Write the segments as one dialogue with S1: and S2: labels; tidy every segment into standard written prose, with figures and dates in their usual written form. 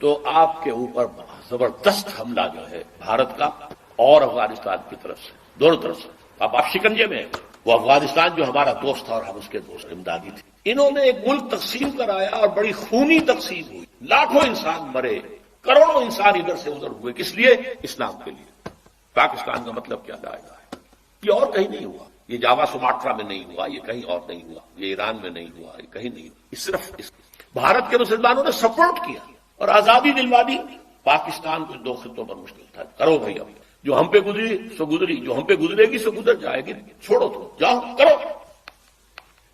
S1: تو آپ کے اوپر زبردست حملہ جو ہے بھارت کا اور افغانستان کی طرف سے، دونوں طرف سے، اب آپ شکنجے میں ہیں۔ وہ افغانستان جو ہمارا دوست تھا اور ہم اس کے دوست امدادی تھے، انہوں نے ایک ملک تقسیم کرایا اور بڑی خونی تقسیم ہوئی، لاکھوں انسان مرے، کروڑوں انسان ادھر سے ادھر ہوئے، کس لیے؟ اسلام کے لیے۔ پاکستان کا مطلب کیا لائے گا ہے؟ یہ اور کہیں نہیں ہوا، یہ جاوا سماٹرا میں نہیں ہوا، یہ کہیں اور نہیں ہوا، یہ ایران میں نہیں ہوا، یہ کہیں نہیں ہوا، صرف بھارت کے مسلمانوں نے سپورٹ کیا اور آزادی دلوا دی۔ پاکستان کو دو خطوں پر مشکل تھا، کرو بھائی، اب جو ہم پہ گزری سو گزری، جو ہم پہ گزرے گی سو گزر جائے گی، چھوڑو تو جاؤ کرو۔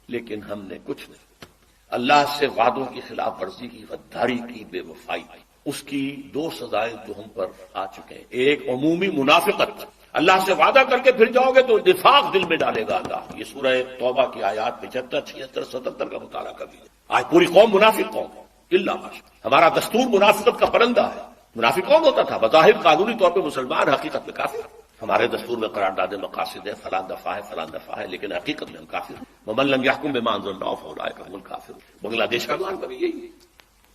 S1: لیکن ہم نے کچھ نہیں، اللہ سے وعدوں کی خلاف ورزی کی، غداری کی، بے وفائی کی، اس کی دو سزائیں جو ہم پر آ چکے ہیں۔ ایک عمومی منافقت، اللہ سے وعدہ کر کے پھر جاؤ گے تو نفاق دل میں ڈالے گا اللہ۔ یہ سورہ توبہ کی آیات 75، 76، 77 کا مطالعہ کر لیجیے۔ آج پوری قوم منافق قوم ہے، اللہ ماشاء، ہمارا دستور منافقت کا پرندہ ہے۔ منافق کون ہوتا تھا؟ بظاہر قانونی طور پہ مسلمان، حقیقت میں کافر۔ ہمارے دستور میں قرارداد مقاصد ہے، فلاں دفعہ ہے، فلاں دفعہ ہے، لیکن حقیقت میں ہم کافر ہیں۔ ومن لم يحكم بما انزل الله فاولئك هم الكافرون۔ بنگلہ دیش کا حال بھی یہی ہے۔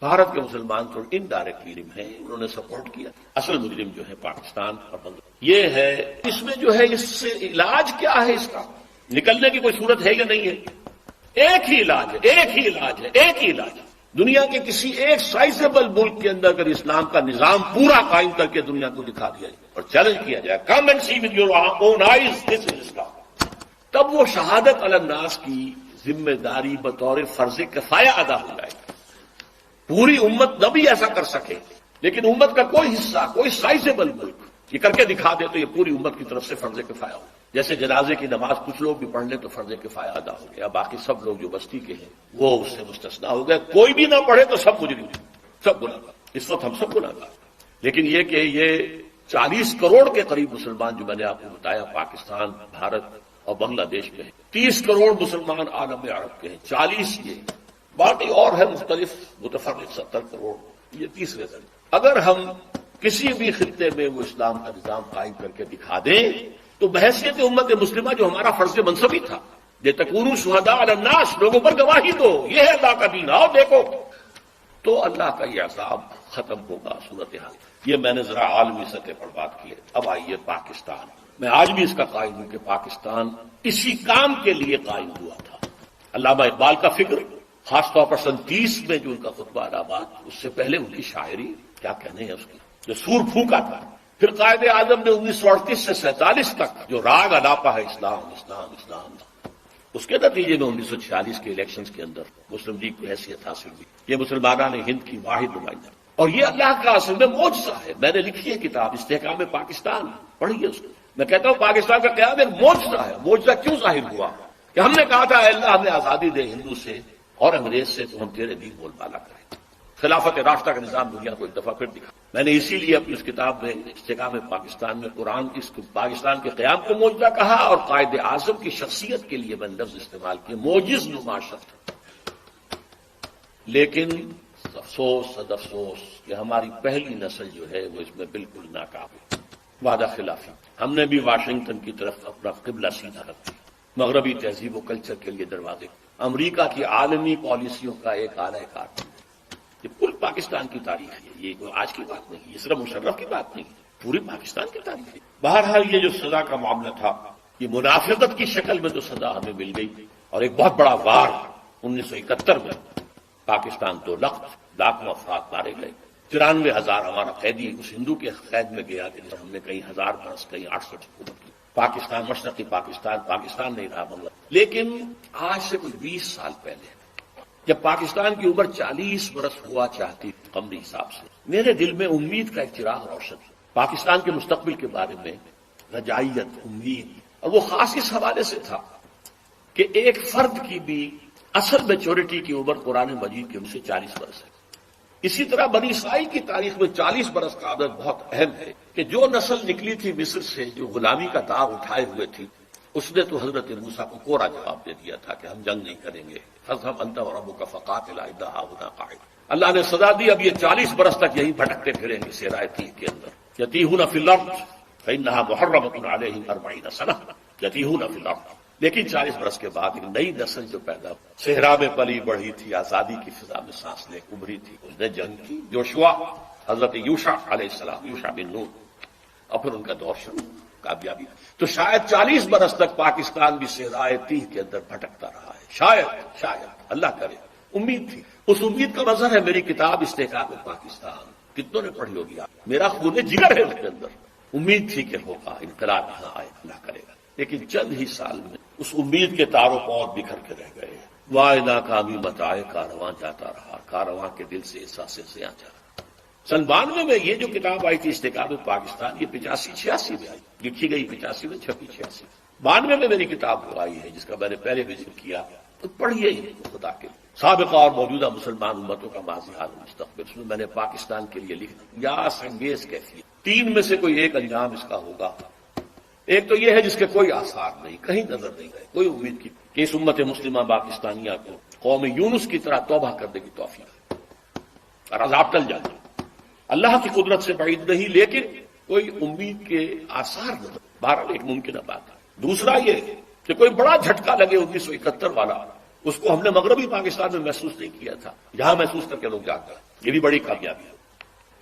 S1: بھارت کے مسلمان تو انڈائریکٹلی ہیں، انہوں نے سپورٹ کیا۔ اصل مجرم جو ہے پاکستان اور بنگلہ یہ ہے۔ اس میں جو ہے اس سے علاج کیا ہے؟ اس کا نکلنے کی کوئی صورت ہے یا نہیں ہے؟ ایک ہی علاج ہے، ایک ہی علاج ہے، ایک ہی علاج ہے۔ دنیا کے کسی ایک سائزیبل ملک کے اندر اگر اسلام کا نظام پورا قائم کر کے دنیا کو دکھا دیا جائے اور چیلنج کیا جائے، come and see with your own eyes this is Islam, تب وہ شہادت علی الناس کی ذمہ داری بطور فرض کفایہ ادا ہو جائے گی۔ پوری امت نہ بھی ایسا کر سکے، لیکن امت کا کوئی حصہ، کوئی سائزیبل ملک یہ کر کے دکھا دے تو یہ پوری امت کی طرف سے فرض کفایہ ہو۔ جیسے جنازے کی نماز کچھ لوگ بھی پڑھ لیں تو فرض کفایہ ادا ہو گیا، باقی سب لوگ جو بستی کے ہیں وہ اس سے مستثنا ہو گئے۔ کوئی بھی نہ پڑھے تو سب مجرم، سب گنہگار۔ اس وقت ہم سب گنہگار۔ لیکن یہ کہ یہ 40 کروڑ کے قریب مسلمان جو میں نے آپ کو بتایا پاکستان، بھارت اور بنگلہ دیش کے ہیں، 30 کروڑ مسلمان عالم عرب کے ہیں، 40 یہ باقی اور ہے مختلف متفرق 70 کروڑ، یہ تیسرے دن۔ اگر ہم کسی بھی خطے میں وہ اسلام کا نظام قائم کر کے دکھا دیں تو بحیثیت امت مسلمہ جو ہمارا فرض منصبی تھا، لِتَكُونُوا شُهَدَاءَ عَلَى النَّاسِ، لوگوں پر گواہی دو، یہ ہے اللہ کا دین، آؤ دیکھو، تو اللہ کا یہ عذاب ختم ہوگا۔ صورتحال یہ میں نے ذرا عالمی سطح پر بات کی ہے۔ اب آئیے پاکستان، میں آج بھی اس کا قائل ہوں کہ پاکستان اسی کام کے لیے قائم ہوا تھا۔ علامہ اقبال کا فکر، خاص طور پر 37 میں جو ان کا خطبہ الہٰباد، اس سے پہلے ان کی شاعری، کیا کہنے ہیں اس کی، جو سور پھونکا تھا۔ پھر قائد اعظم نے 1938 سے 47 تک جو راگ الاپا ہے اسلام اسلام اسلام، اس کے نتیجے میں 1946 کے الیکشنز کے اندر مسلم لیگ کو حیثیت حاصل ہوئی۔ یہ مسلمانان ہند کی واحد نمائندہ، اور یہ اللہ کا اصل میں معجزہ ہے۔ میں نے لکھی ہے کتاب استحکام پاکستان، پڑھیے اس کو۔ میں کہتا ہوں پاکستان کا قیام ایک معجزہ ہے۔ معجزہ کیوں ظاہر ہوا؟ کہ ہم نے کہا تھا اے اللہ ہمیں آزادی دے ہندو سے اور انگریز سے، تو ہم تیرے دین بول بالا کریں۔ خلافت راستہ کا نظام دنیا کو ایک دفعہ پھر دکھا۔ میں نے اسی لیے اپنی اس کتاب میں استحکام پاکستان میں قرآن اس پاکستان کے قیام کو معجزہ کہا، اور قائد اعظم کی شخصیت کے لیے میں نے لفظ استعمال کیا، معجز نما شخص۔ لیکن افسوس صد افسوس کہ ہماری پہلی نسل جو ہے وہ اس میں بالکل ناکام ہے، وعدہ خلافی۔ ہم نے بھی واشنگٹن کی طرف اپنا قبلہ سیدھا رکھ دیا، مغربی تہذیب و کلچر کے لیے دروازے، امریکہ کی عالمی پالیسیوں کا ایک اعلی کار۔ یہ کل پاکستان کی تاریخ ہے، یہ کوئی آج کی بات نہیں، یہ صرف مشرف کی بات نہیں، پوری پاکستان کی تاریخ ہے۔ بہرحال یہ جو سزا کا معاملہ تھا، یہ منافقت کی شکل میں تو سزا ہمیں مل گئی، اور ایک بہت بڑا وار 1971 میں پاکستان تو لاکھوں افراد مارے گئے، 93,000 ہمارا قیدی اس ہندو کے قید میں گیا کہ ہم نے کہیں 1000 برس کہیں 800 حکومت کی۔ پاکستان مشرقی پاکستان نہیں رہا بنگلہ۔ لیکن آج سے کوئی 20 سال پہلے جب پاکستان کی عمر 40 برس ہوا چاہتی قمری حساب سے، میرے دل میں امید کا ایک چراغ روشن ہے پاکستان کے مستقبل کے بارے میں، رجائیت، امید، اور وہ خاص اس حوالے سے تھا کہ ایک فرد کی بھی اصل میچورٹی کی عمر قرآن مجید کی ان سے 40 برس ہے۔ اسی طرح بنی اسرائیل کی تاریخ میں 40 برس کا عدد بہت اہم ہے کہ جو نسل نکلی تھی مصر سے، جو غلامی کا داغ اٹھائے ہوئے تھی، اس نے تو حضرت موسیٰ کو کوڑا جواب دے دیا تھا کہ ہم جنگ نہیں کریں گے، فاذهب انت وربك فقاتلا إنا هاهنا قاعدون۔ اللہ نے سزا دی، اب یہ 40 برس تک یہی بھٹکتے پھریں گے صحرائے تیہ کے اندر، یتیہون فی الارض فإنها محرمۃ علیہم 40 سنہ، یتیہون فی الارض، لیکن 40 برس کے بعد ایک نئی نسل جو پیدا صحرا میں پلی بڑھی تھی، آزادی کی فضا میں سانس لے ابھری تھی، اس نے جنگ کی، جوشوا، حضرت یوشع علیہ السلام، یوشع بن نون، اور پھر ان کا دور شروع، کامیابی۔ تو شاید 40 برس تک پاکستان بھی صحرائے تیہ کے اندر بھٹکتا رہا ہے، شاید اللہ کرے، امید تھی۔ اس امید کا مظہر ہے میری کتاب استحقاق پاکستان، کتنوں نے پڑھی ہوگی آپ، میرا خون جگر ہے اس کے اندر۔ امید تھی کہ ہوگا، انقلاب یہاں آئے، اللہ کرے گا، لیکن چند ہی سال میں اس امید کے تاروں پور بکھر کے رہ گئے۔ وائے ناکامی متائے کارواں جاتا رہا، کارواں کے دل سے احساس زیاں جا رہا۔ سن 92 میں یہ جو کتاب آئی تھی استحقاق پاکستان، یہ 85-86 میں آئی، لکھی گئی 85 میں، چھپی 86۔ 92 میں میری کتاب آئی ہے جس کا میں نے پہلے بھی ذکر کیا، تو پڑھیے خدا کے سابقہ اور موجودہ مسلمان امتوں کا ماضی حال مستقبل، اس میں میں نے پاکستان کے لیے لکھا یا سنگیز کیفیت 3 میں سے کوئی ایک انجام اس کا ہوگا۔ ایک تو یہ ہے جس کے کوئی آثار نہیں، کہیں نظر نہیں گئے، کوئی امید کی کہ اس امت مسلمہ پاکستانیہ کو قوم یونس کی طرح توبہ کرنے کی توفیق اور عذاب ٹل جانا، اللہ کی قدرت سے بعید نہیں، لیکن کوئی امید کے آثار نظر، بہرحال ایک ممکنہ بات ہے۔ دوسرا یہ کہ کوئی بڑا جھٹکا لگے 1971 والا، اس کو ہم نے مغربی پاکستان میں محسوس نہیں کیا تھا، یہاں محسوس کر کے لوگ جا کر، یہ بھی بڑی کامیابی ہے۔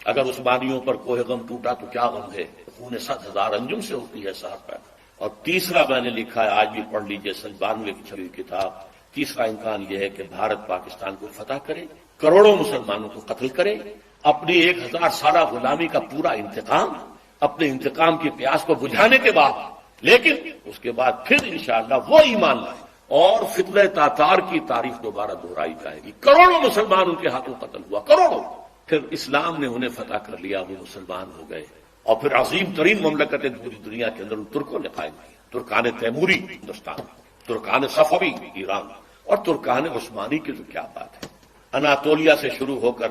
S1: اگر عثمانیوں پر کوہ غم ٹوٹا تو کیا غم ہے، خون 100,000 انجم سے ہوتی ہے سہر پیدا۔ اور تیسرا میں نے لکھا ہے، آج بھی پڑھ لیجئے، سن 92 کی چھپی کتاب، تیسرا امکان یہ ہے کہ بھارت پاکستان کو فتح کرے، کروڑوں مسلمانوں کو قتل کرے، اپنی 1000 سالہ غلامی کا پورا انتقام، اپنے انتقام کی پیاس کو بجھانے کے بعد، لیکن اس کے بعد پھر انشاءاللہ وہ ایمان لائے اور فتنہ تاتار کی تاریخ دوبارہ دہرائی جائے گی۔ کروڑوں مسلمان ان کے ہاتھوں قتل ہوا، کروڑوں، پھر اسلام نے انہیں فتح کر لیا، وہ مسلمان ہو گئے، اور پھر عظیم ترین مملکتیں پوری دنیا کے اندر ان ترکوں نے قائم کی، ترکان تیموری ہندوستان، ترکان صفوی ایران، اور ترکان عثمانی کی تو کیا بات ہے۔ اناطولیہ سے شروع ہو کر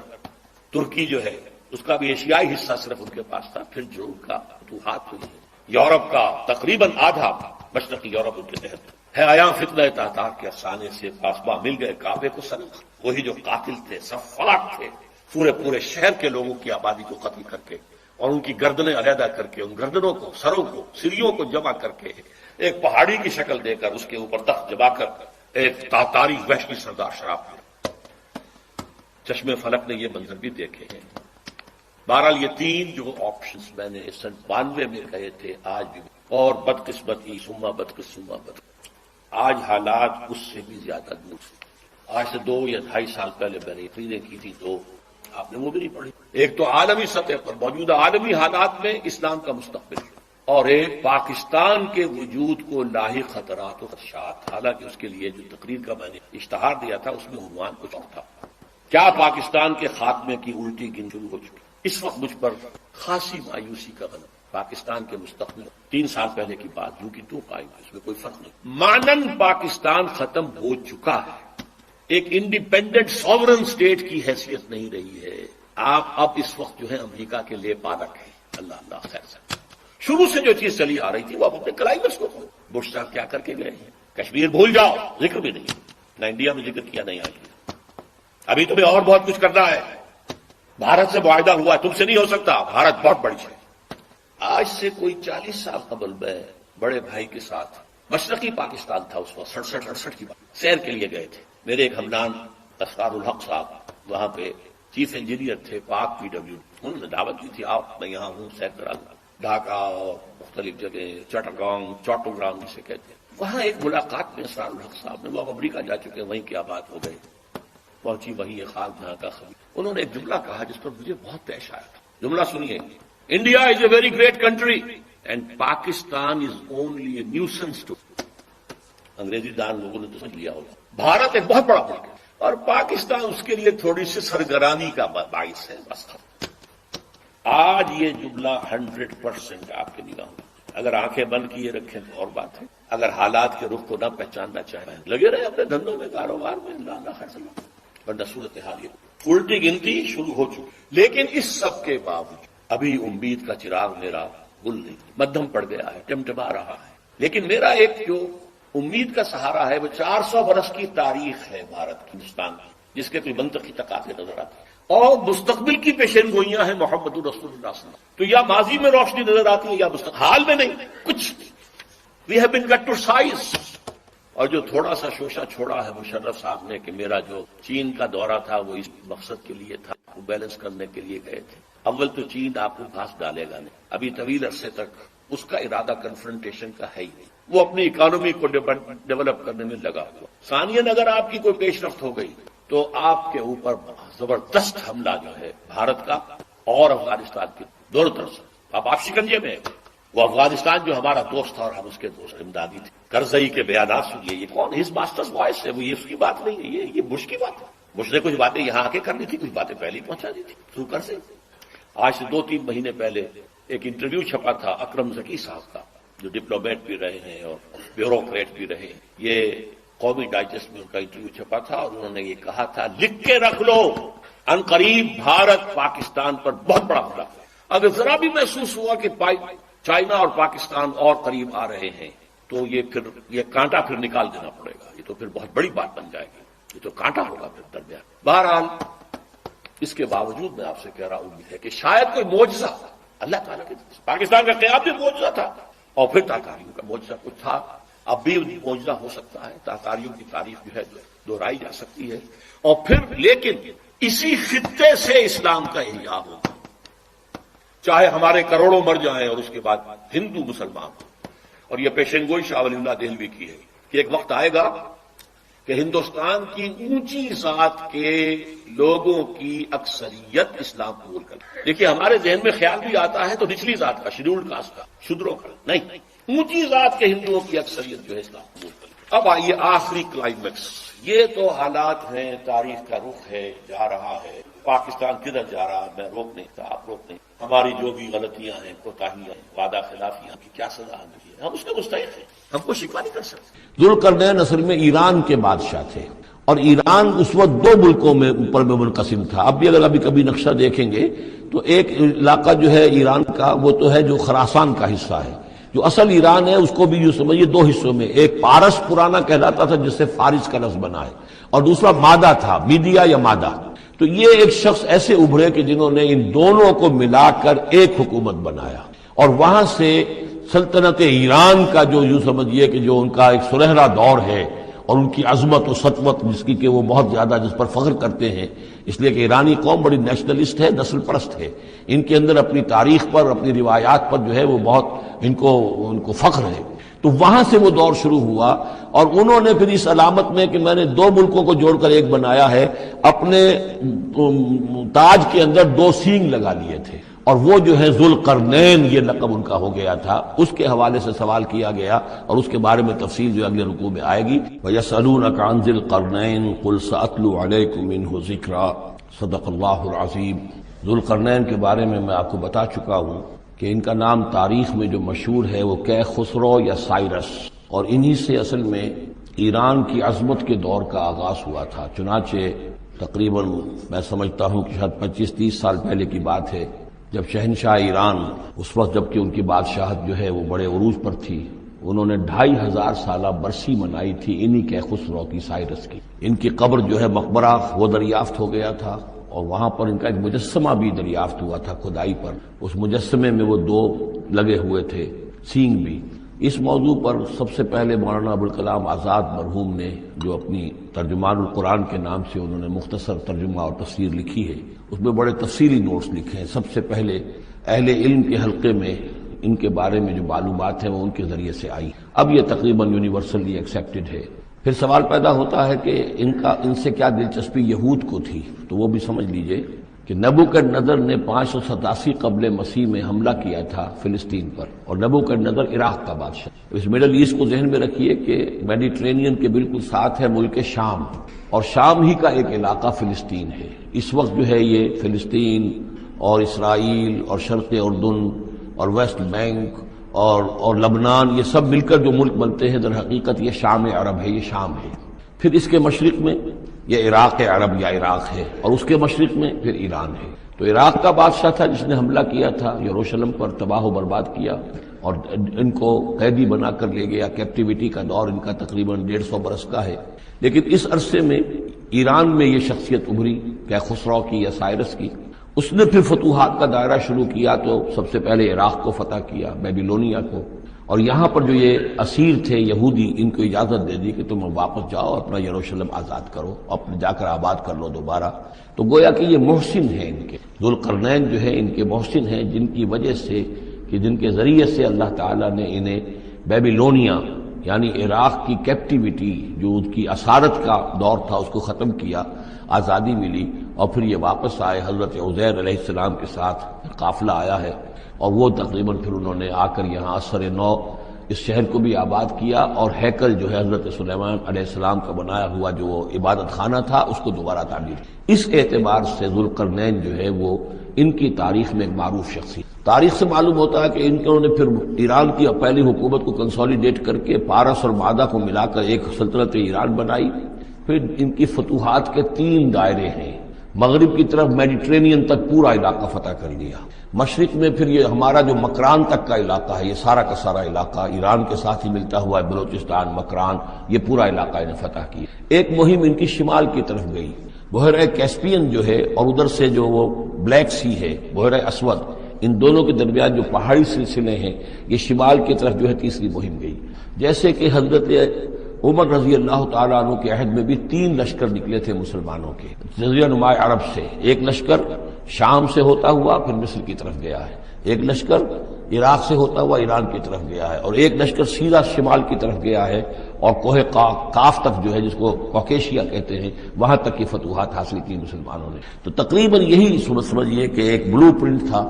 S1: ترکی جو ہے اس کا بھی ایشیائی حصہ صرف ان کے پاس تھا، پھر جو ان کا فتوحات ہوئی ہے، یورپ کا تقریباً آدھا مشرقی یورپ ان کے تحت ہے۔ آیا فتنہ تاتار کے افسانے سے فاصبہ مل گئے کعبے کو سنگ، وہی جو قاتل تھے، سفاک تھے، پورے شہر کے لوگوں کی آبادی کو قتل کر کے اور ان کی گردنیں علیحدہ کر کے، ان گردنوں کو، سروں کو، سریوں کو جمع کر کے ایک پہاڑی کی شکل دے کر اس کے اوپر تخت جما کر ایک تاتاری وحشی سردار شراب پیا۔ چشمے فلک نے یہ منظر بھی دیکھے ہیں۔ بہرحال یہ 3 جو آپشنز میں نے سن 92 میں کہے تھے، آج بھی، اور بدقسمتی ثم بدقسمتی، آج حالات اس سے بھی زیادہ دور۔ آج سے 2 یا 2.5 سال پہلے میں نے تقریریں کی تھی، 2 آپ نے وہ بھی نہیں پڑھی۔ ایک تو عالمی سطح پر موجودہ عالمی حالات میں اسلام کا مستقبل، اور ایک پاکستان کے وجود کو لاحق خطرات و خدشات۔ حالانکہ اس کے لیے جو تقریر کا میں نے اشتہار دیا تھا اس میں عنوان کچھ اور تھا، کیا پاکستان کے خاتمے کی الٹی گن شروع ہو چکی۔ اس وقت مجھ پر خاصی مایوسی کا غلبہ، پاکستان کے مستقبل 3 سال پہلے کی بات جو کہ تو قائم ہے، اس میں کوئی فرق نہیں۔ مانن پاکستان ختم ہو چکا ہے، ایک انڈیپینڈنٹ ساورن اسٹیٹ کی حیثیت نہیں رہی ہے۔ آپ اب اس وقت جو ہے امریکہ کے لیے پالک ہیں، اللہ خیر سے۔ شروع سے جو چیز چلی آ رہی تھی وہ آپ اپنے کلائمیٹس کو بش صاحب کیا کر کے گئے ہیں، کشمیر بھول جاؤ، ذکر بھی نہیں، نہ انڈیا میں ذکر کیا نہیں آئی، ابھی تمہیں اور بہت کچھ کرنا ہے۔ بھارت سے معاہدہ ہوا ہے، تم سے نہیں ہو سکتا، بھارت بہت بڑی ہے۔ آج سے کوئی 40 سال قبل میں بڑے بھائی کے ساتھ مشرقی پاکستان تھا اس وقت، 67-68 کی بات، سیر کے لیے گئے تھے۔ میرے ایک ہمنان اسرار الحق صاحب وہاں پہ چیف انجینئر تھے، پاک PW، انہوں نے دعوت دی تھی، آپ میں یہاں ہوں، سیر کرا لوں، ڈھاکہ اور مختلف جگہ، چٹوگرام جسے کہتے ہیں۔ وہاں ایک ملاقات میں اسرار الحق صاحب نے، وہ امریکہ جا چکے، وہیں کیا بات ہو گئی، پہنچی وہی خاک جہاں کا خبر، انہوں نے ایک جملہ کہا جس پر مجھے بہت پیش آیا تھا۔ جملہ سنیے، India is a very great country and Pakistan is only a nuisance too. انگریزی دان لوگوں نے تو سمجھ لیا ہوگا، بھارت ایک بہت بڑا ملک ہے اور پاکستان اس کے لیے تھوڑی سی سرگرانی کا باعث ہے، بس۔ آج یہ جملہ 100% آپ کے نگاہوں میں، اگر آنکھیں بند کیے رکھیں تو اور بات ہے، اگر حالات کے رخ کو نہ پہچاننا چاہیں، لگے رہے اپنے دھندوں میں، کاروبار میں، اللہ خیر سلام، ورنہ صورتحال یہ الٹی گنتی شروع ہو چکی۔ لیکن اس سب کے باوجود ابھی امید کا چراغ میرا گل نہیں، مدھم پڑ گیا ہے، ٹمٹما رہا ہے، لیکن میرا ایک جو امید کا سہارا ہے وہ 400 برس کی تاریخ ہے بھارت کی، ہندوستان کی، جس کے کوئی منطقی تقاضے نظر آتے ہیں، اور مستقبل کی پیشین گوئیاں ہیں محمد رسول اللہ صلی اللہ علیہ وسلم۔ تو یا ماضی میں روشنی نظر آتی ہے یا مستقبل، حال میں نہیں کچھ۔ We have been cut to size, اور جو تھوڑا سا شوشہ چھوڑا ہے مشرف صاحب نے کہ میرا جو چین کا دورہ تھا وہ اس مقصد کے لیے تھا، وہ بیلنس کرنے کے لیے گئے تھے۔ اول تو چین آپ کو گھاس ڈالے گا نہیں، ابھی طویل عرصے تک اس کا ارادہ کنفرنٹیشن کا ہے ہی نہیں، وہ اپنی اکانومی کو ڈیولپ کرنے میں لگا ہوا۔ ثانیاً اگر آپ کی کوئی پیش رفت ہو گئی تو آپ کے اوپر زبردست حملہ جو ہے بھارت کا اور افغانستان کی دونوں طرف سے، اب آپ شکنجے میں ہیں۔ وہ افغانستان جو ہمارا دوست تھا اور ہم اس کے دوست امدادی تھے، کرزئی کے بیانات سنیے، یہ کون ہز ماسٹرز وائس ہے، وہ یہ اس کی بات نہیں ہے، یہ بش کی بات ہے۔ بش نے کچھ باتیں یہاں آ کے کرنی تھی، کچھ باتیں پہلے ہی پہنچا دی تھی تھرو کرزئی۔ آج سے 2-3 مہینے پہلے ایک انٹرویو چھپا تھا اکرم ذکی صاحب کا، جو ڈپلومیٹ بھی رہے ہیں اور بیوروکریٹ بھی رہے ہیں، یہ قومی ڈائجسٹ میں ان کا انٹرویو چھپا تھا اور انہوں نے یہ کہا تھا لکھ کے رکھ لو، ان قریب بھارت پاکستان پر بہت بڑا حملہ۔ اگر ذرا بھی محسوس ہوا کہ چائنا اور پاکستان اور قریب آ رہے ہیں تو یہ کانٹا پھر نکال دینا پڑے گا، یہ تو پھر بہت بڑی بات بن جائے گی، یہ تو کانٹا ہوگا پھر درمیان۔ بہرحال اس کے باوجود میں آپ سے کہہ رہا ہوں امید ہے کہ شاید کوئی معجزہ اللہ تعالیٰ کے پاکستان کا قیام بھی معجزہ تھا اور پھر تاتاریوں کا معجزہ کچھ تھا، اب بھی معجزہ ہو سکتا ہے، تاتاریوں کی تاریخ جو ہے دہرائی جا سکتی ہے، اور پھر لیکن اسی خطے سے اسلام کا احیاء ہوگا، چاہے ہمارے کروڑوں مر جائیں اور اس کے بعد ہندو مسلمان ہوں۔ اور یہ پیشن گوئی شاہ ولی اللہ دہلوی کی ہے کہ ایک وقت آئے گا کہ ہندوستان کی اونچی ذات کے لوگوں کی اکثریت اسلام قبول کرے۔ دیکھیے ہمارے ذہن میں خیال بھی آتا ہے تو نچلی ذات کا، شیڈیولڈ کاسٹ کا، شودروں کا، نہیں، اونچی ذات کے ہندوؤں کی اکثریت جو ہے اسلام قبول کرے۔ اب آئیے آخری کلائمیکس، یہ تو حالات ہیں، تاریخ کا رخ ہے، جا رہا ہے، پاکستان کدھر جا رہا ہے میں روک نہیں تھا، آپ روک نہیں، ہماری جو بھی غلطیاں ہیں، کوتاہیاں ہیں، وعدہ خلافیاں کی کیا سزا ہمیں ہے، ہم اس کے مستحق ہیں، ہم کو شکوہ نہیں کر سکتے۔
S2: ذوالقرنین اصل میں ایران کے بادشاہ تھے اور ایران اس وقت 2 ملکوں میں اوپر میں منقسم تھا۔ اب بھی اگر ابھی کبھی نقشہ دیکھیں گے تو ایک علاقہ جو ہے ایران کا وہ تو ہے جو خراسان کا حصہ ہے، جو اصل ایران ہے اس کو بھی جو سمجھیے 2 حصوں میں، ایک پارس پرانا کہلاتا تھا جس سے فارس کا لفظ بنا ہے، اور دوسرا مادہ تھا، میڈیا یا مادہ۔ تو یہ ایک شخص ایسے ابھرے کہ جنہوں نے ان دونوں کو ملا کر ایک حکومت بنایا، اور وہاں سے سلطنت ایران کا جو یوں سمجھیے کہ جو ان کا ایک سنہرا دور ہے اور ان کی عظمت و سطوت جس کی کہ وہ بہت زیادہ جس پر فخر کرتے ہیں، اس لیے کہ ایرانی قوم بڑی نیشنلسٹ ہے، نسل پرست ہے، ان کے اندر اپنی تاریخ پر، اپنی روایات پر جو ہے وہ بہت ان کو فخر ہے۔ تو وہاں سے وہ دور شروع ہوا اور انہوں نے پھر اس علامت میں کہ میں نے 2 ملکوں کو جوڑ کر ایک بنایا ہے، اپنے تاج کے اندر 2 سینگ لگا لیے تھے، اور وہ جو ہے ذوالقرنین یہ لقب ان کا ہو گیا تھا۔ اس کے حوالے سے سوال کیا گیا اور اس کے بارے میں تفصیل جو اگلے رکوع میں آئے گی۔ وَيَسْأَلُونَكَ عَنْ ذِي الْقَرْنَيْنِ قُلْ سَأَتْلُو عَلَيْكُم مِّنْهُ ذِكْرًا صدق اللہ العظیم۔ ذوالقرنین کے بارے میں آپ کو بتا چکا ہوں کہ ان کا نام تاریخ میں جو مشہور ہے وہ خسرو یا سائرس، اور انہی سے اصل میں ایران کی عظمت کے دور کا آغاز ہوا تھا۔ چنانچہ تقریباً میں سمجھتا ہوں کہ شاید 25-30 سال پہلے کی بات ہے، جب شہنشاہ ایران اس وقت جب کہ ان کی بادشاہت جو ہے وہ بڑے عروج پر تھی، انہوں نے 2500 سالہ برسی منائی تھی انہی خسرو کی، سائرس کی۔ ان کی قبر جو ہے مقبرہ وہ دریافت ہو گیا تھا، اور وہاں پر ان کا ایک مجسمہ بھی دریافت ہوا تھا کھدائی پر، اس مجسمے میں وہ 2 لگے ہوئے تھے، سینگ بھی۔ اس موضوع پر سب سے پہلے مولانا ابوالکلام آزاد مرحوم نے جو اپنی ترجمان القرآن کے نام سے انہوں نے مختصر ترجمہ اور تفسیر لکھی ہے، اس میں بڑے تفصیلی نوٹس لکھے ہیں۔ سب سے پہلے اہل علم کے حلقے میں ان کے بارے میں جو معلومات ہیں وہ ان کے ذریعے سے آئی، اب یہ تقریباً یونیورسلی ایکسیپٹڈ ہے۔ پھر سوال پیدا ہوتا ہے کہ ان سے کیا دلچسپی یہود کو تھی، تو وہ بھی سمجھ لیجئے کہ نبوکدنضر نے 587 قبل مسیح میں حملہ کیا تھا فلسطین پر، اور نبوکدنضر عراق کا بادشاہ۔ اس مڈل ایسٹ کو ذہن میں رکھیے کہ میڈیٹرینین کے بالکل ساتھ ہے ملک شام، اور شام ہی کا ایک علاقہ فلسطین ہے۔ اس وقت جو ہے یہ فلسطین اور اسرائیل اور شرق اردن اور ویسٹ بینک اور لبنان، یہ سب مل کر جو ملک بنتے ہیں، در حقیقت یہ شام عرب ہے، یہ شام ہے۔ پھر اس کے مشرق میں یہ عراق عرب یا عراق ہے، اور اس کے مشرق میں پھر ایران ہے۔ تو عراق کا بادشاہ تھا جس نے حملہ کیا تھا یروشلم پر، تباہ و برباد کیا اور ان کو قیدی بنا کر لے گیا۔ کیپٹیوٹی کا دور ان کا تقریباً 150 برس کا ہے۔ لیکن اس عرصے میں ایران میں یہ شخصیت ابھری خسرو کی یا سائرس کی۔ اس نے پھر فتوحات کا دائرہ شروع کیا، تو سب سے پہلے عراق کو فتح کیا، بیبیلونیا کو، اور یہاں پر جو یہ اسیر تھے یہودی، ان کو اجازت دے دی کہ تم واپس جاؤ، اپنا یروشلم آزاد کرو، اپنے جا کر آباد کر لو دوبارہ۔ تو گویا کہ یہ محسن ہیں، ان کے ذوالقرنین جو ہے ان کے محسن ہیں، جن کی وجہ سے کہ جن کے ذریعے سے اللہ تعالیٰ نے انہیں بیبیلونیا یعنی عراق کی کیپٹیوٹی جو ان کی اسارت کا دور تھا اس کو ختم کیا، آزادی ملی، اور پھر یہ واپس آئے۔ حضرت عزیر علیہ السلام کے ساتھ قافلہ آیا ہے، اور وہ تقریباً پھر انہوں نے آ کر یہاں اثر نو اس شہر کو بھی آباد کیا، اور ہیکل جو ہے حضرت سلیمان علیہ السلام کا بنایا ہوا جو عبادت خانہ تھا اس کو دوبارہ تعمیر کیا۔ اس اعتبار سے ذوالقرنین جو ہے وہ ان کی تاریخ میں ایک معروف شخصیت۔ تاریخ سے معلوم ہوتا ہے کہ انہوں نے پھر ایران کی پہلی حکومت کو کنسولیڈیٹ کر کے پارس اور مادہ کو ملا کر ایک سلطنت ایران بنائی۔ پھر ان کی فتوحات کے 3 دائرے ہیں، مغرب کی طرف میڈیٹرینین تک پورا علاقہ فتح کر لیا، مشرق میں پھر یہ ہمارا جو مکران تک کا علاقہ ہے، یہ سارا کا سارا علاقہ ایران کے ساتھ ہی ملتا ہوا ہے، بلوچستان، مکران، یہ پورا علاقہ انہیں فتح کیا۔ ایک مہم ان کی شمال کی طرف گئی، بحیرہ کیسپین جو ہے، اور ادھر سے جو وہ بلیک سی ہے، بحیرہ اسود، ان دونوں کے درمیان جو پہاڑی سلسلے ہیں، یہ شمال کی طرف جو ہے تیسری مہم گئی۔ جیسے کہ حضرت عمر رضی اللہ تعالیٰ عنہ کے عہد میں بھی 3 لشکر نکلے تھے مسلمانوں کے جزیرہ نما عرب سے، ایک لشکر شام سے ہوتا ہوا پھر مصر کی طرف گیا ہے، ایک لشکر عراق سے ہوتا ہوا ایران کی طرف گیا ہے، اور ایک لشکر سیدھا شمال کی طرف گیا ہے اور کوہ کاف تک جو ہے جس کو کوکیشیا کہتے ہیں وہاں تک کی فتوحات حاصل کی مسلمانوں نے۔ تو تقریباً یہی سمجھیے کہ ایک بلو پرنٹ تھا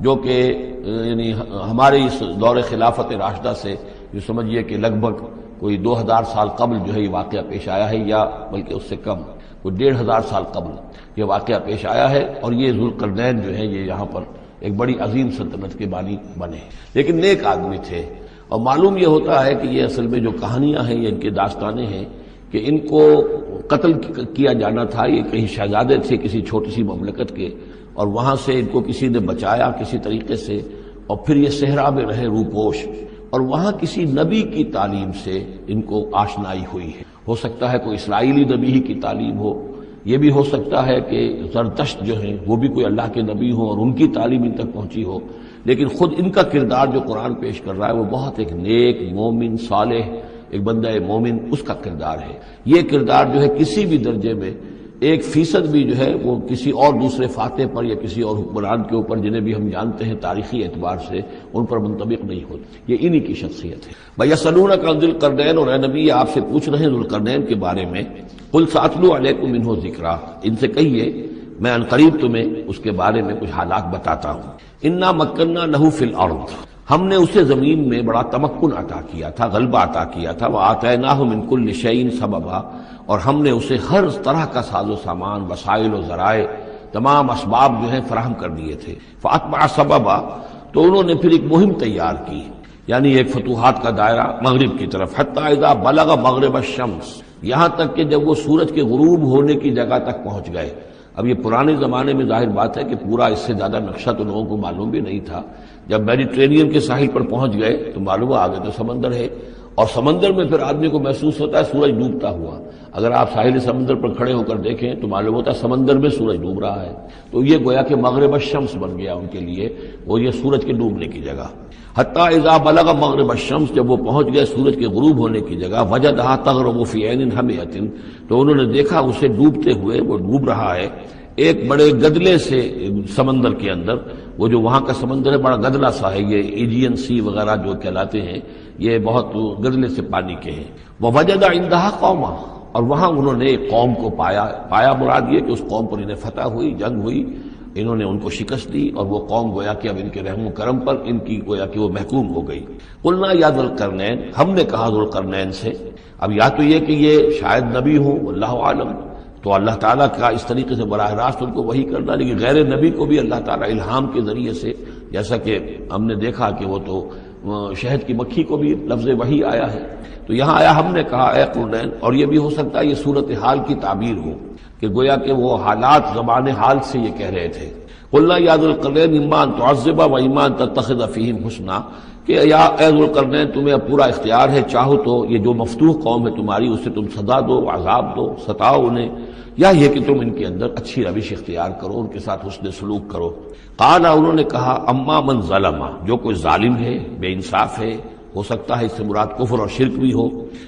S2: جو کہ یعنی ہمارے اس دور خلافت راشدہ سے جو سمجھیے کہ لگ بھگ کوئی 2000 سال قبل جو ہے یہ واقعہ پیش آیا ہے، یا بلکہ اس سے کم، کوئی 1500 سال قبل یہ واقعہ پیش آیا ہے، اور یہ ذوالقرنین جو ہے یہ یہاں پر ایک بڑی عظیم سلطنت کے بانی بنے، لیکن نیک آدمی تھے۔ اور معلوم یہ ہوتا ہے کہ یہ اصل میں جو کہانیاں ہیں یہ ان کے داستانیں ہیں کہ ان کو قتل کیا جانا تھا، یہ کہیں شہزادے تھے کسی چھوٹی سی مملکت کے، اور وہاں سے ان کو کسی نے بچایا کسی طریقے سے، اور پھر یہ صحرا میں رہے روپوش، اور وہاں کسی نبی کی تعلیم سے ان کو آشنائی ہوئی ہے۔ ہو سکتا ہے کوئی اسرائیلی نبی ہی کی تعلیم ہو، یہ بھی ہو سکتا ہے کہ زرتشت جو ہیں وہ بھی کوئی اللہ کے نبی ہوں اور ان کی تعلیم ان تک پہنچی ہو، لیکن خود ان کا کردار جو قرآن پیش کر رہا ہے وہ بہت ایک نیک مومن صالح ایک بندہ مومن اس کا کردار ہے۔ یہ کردار جو ہے کسی بھی درجے میں 1% بھی جو ہے وہ کسی اور دوسرے فاتح پر یا کسی اور حکمران کے اوپر جنہیں بھی ہم جانتے ہیں تاریخی اعتبار سے ان پر منطبق نہیں ہوتی، یہ انہی کی شخصیت ہے۔ بَيَسْأَلُونَكَ عَنِ ذِي الْقَرْنَيْنِ، اور اے نبی آپ سے پوچھ رہے ہیں ذوالقرنین کے بارے میں، قُلْ سَأَتْلُو عَلَيْكُم مِّنْهُ ذِكْرًا، ان سے کہیے میں ان قریب تمہیں اس کے بارے میں کچھ حالات بتاتا ہوں۔ اِنَّا مَكَّنَّا لَهُ فِي الْأَرْضِ، ہم نے اسے زمین میں بڑا تمکن عطا کیا تھا، غلبہ عطا کیا تھا، وَآتَيْنَاهُ مِن كُلِّ شَيْءٍ سَبَبًا، اور ہم نے اسے ہر طرح کا ساز و سامان، وسائل و ذرائع، تمام اسباب جو ہیں فراہم کر دیے تھے۔ فَأَتْبَعَ سَبَبًا، تو انہوں نے پھر ایک مہم تیار کی، یعنی ایک فتوحات کا دائرہ مغرب کی طرف، حَتَّىٰ إِذَا بَلَغَ مَغْرِبَ الشَّمْسِ، یہاں تک کہ جب وہ سورج کے غروب ہونے کی جگہ تک پہنچ گئے۔ اب یہ پرانے زمانے میں ظاہر بات ہے کہ پورا اس سے زیادہ نقشہ تو لوگوں کو معلوم بھی نہیں تھا، جب میڈیٹرینین کے ساحل پر پہنچ گئے تو معلوم آگے تو سمندر ہے، اور سمندر میں پھر آدمی کو محسوس ہوتا ہے سورج ڈوبتا ہوا۔ اگر آپ ساحل سمندر پر کھڑے ہو کر دیکھیں تو معلوم ہوتا ہے سمندر میں سورج ڈوب رہا ہے، تو یہ گویا کہ مغرب الشمس بن گیا ان کے لیے، وہ یہ سورج کے ڈوبنے کی جگہ۔ حتیٰ اذا بلغ مغرب الشمس، جب وہ پہنچ گئے سورج کے غروب ہونے کی جگہ، وجدها تغرب في عين حمئة، تو انہوں نے دیکھا اسے ڈوبتے ہوئے، وہ ڈوب رہا ہے ایک بڑے گدلے سے سمندر کے اندر۔ وہ جو وہاں کا سمندر ہے بڑا گدلا سا ہے، یہ ایجین سی وغیرہ جو کہلاتے ہیں یہ بہت گدلے سے پانی کے ہیں۔ وَوَجَدَ عِندَهَا قَوْمًا، اور وہاں انہوں نے ایک قوم کو پایا مراد یہ کہ اس قوم پر انہیں فتح ہوئی، جنگ ہوئی، انہوں نے ان کو شکست دی، اور وہ قوم گویا کہ اب ان کے رحم و کرم پر ان کی گویا کہ وہ محکوم ہو گئی۔ قُلْنَا يَا ذُو الْقَرْنَيْنِ، ہم نے کہا ذوالقرنین سے، اب یا تو یہ کہ یہ شاید نبی ہوں واللہ عالم، تو اللہ تعالیٰ کا اس طریقے سے براہ راست ان کو وحی کرنا، لیکن غیر نبی کو بھی اللہ تعالیٰ الہام کے ذریعے سے، جیسا کہ ہم نے دیکھا کہ وہ تو شہد کی مکھی کو بھی لفظ وحی آیا ہے، تو یہاں آیا ہم نے کہا اے قرنین، اور یہ بھی ہو سکتا ہے یہ صورتحال کی تعبیر ہو کہ گویا کہ وہ حالات زبان حال سے یہ کہہ رہے تھے۔ قُلْنَا يَا ذُو الْقَرْنَيْنِ إِمَّا أَن تُعَذِّبَ وَإِمَّا أَن تَتَّخِذَ فِيهِمْ حُسْنًا، کہ یا اے ذوالقرنین تمہیں اب پورا اختیار ہے، چاہو تو یہ جو مفتوح قوم ہے تمہاری اسے تم سزا دو، عذاب دو، ستاؤ انہیں، یا یہ کہ تم ان کے اندر اچھی روش اختیار کرو، ان کے ساتھ حسن سلوک کرو۔ قال، انہوں نے کہا اما من ظلم، جو کوئی ظالم ہے، بے انصاف ہے، ہو سکتا ہے اس سے مراد کفر اور شرک بھی ہو.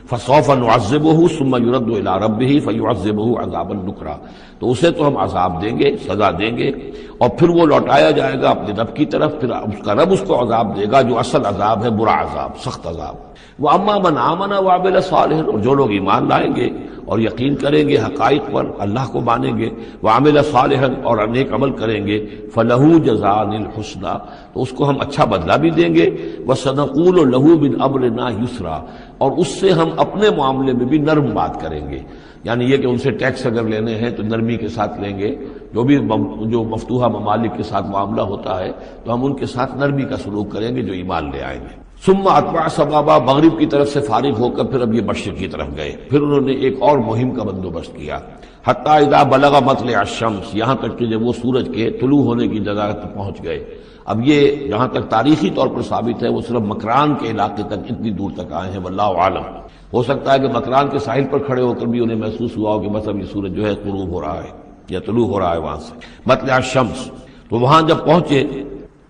S2: فسوف نعذبہ ثم یرد الی ربہ فیعذبہ عذابا نکرا، تو اسے تو ہم عذاب دیں گے، سزا دیں گے، اور پھر وہ لوٹایا جائے گا اپنے رب کی طرف، پھر اس کا رب اس کو عذاب دے گا جو اصل عذاب ہے، برا عذاب، سخت عذاب. واما من آمن وعمل صالحا، اور جو لوگ ایمان لائیں گے اور یقین کریں گے حقائق پر، اللہ کو مانیں گے، وعمل صالحا اور نیک عمل کریں گے، فلہ جزاء الحسنی، تو اس کو ہم اچھا بدلہ بھی دیں گے، وسنقول لہ من امرنا یسرا، اور اس سے ہم اپنے معاملے میں بھی نرم بات کریں گے. یعنی یہ کہ ان سے ٹیکس اگر لینے ہیں تو نرمی کے ساتھ لیں گے، جو مفتوحہ ممالک کے ساتھ معاملہ ہوتا ہے تو ہم ان کے ساتھ نرمی کا سلوک کریں گے جو ایمان لے آئیں گے. ثم اتبع سبابا، مغرب کی طرف سے فارغ ہو کر پھر اب یہ مشرق کی طرف گئے، پھر انہوں نے ایک اور مہم کا بندوبست کیا. حتی اذا بلغ مطلع الشمس، یہاں تک کہ جب وہ سورج کے طلوع ہونے کی جگہ تک پہنچ گئے. اب یہ جہاں تک تاریخی طور پر ثابت ہے وہ صرف مکران کے علاقے تک اتنی دور تک آئے ہیں، واللہ عالم. ہو سکتا ہے کہ مکران کے ساحل پر کھڑے ہو کر بھی انہیں محسوس ہوا ہو کہ بس اب یہ سورج جو ہے غروب ہو رہا ہے یا طلوع ہو رہا ہے وہاں سے. مطلع الشمس، تو وہاں جب پہنچے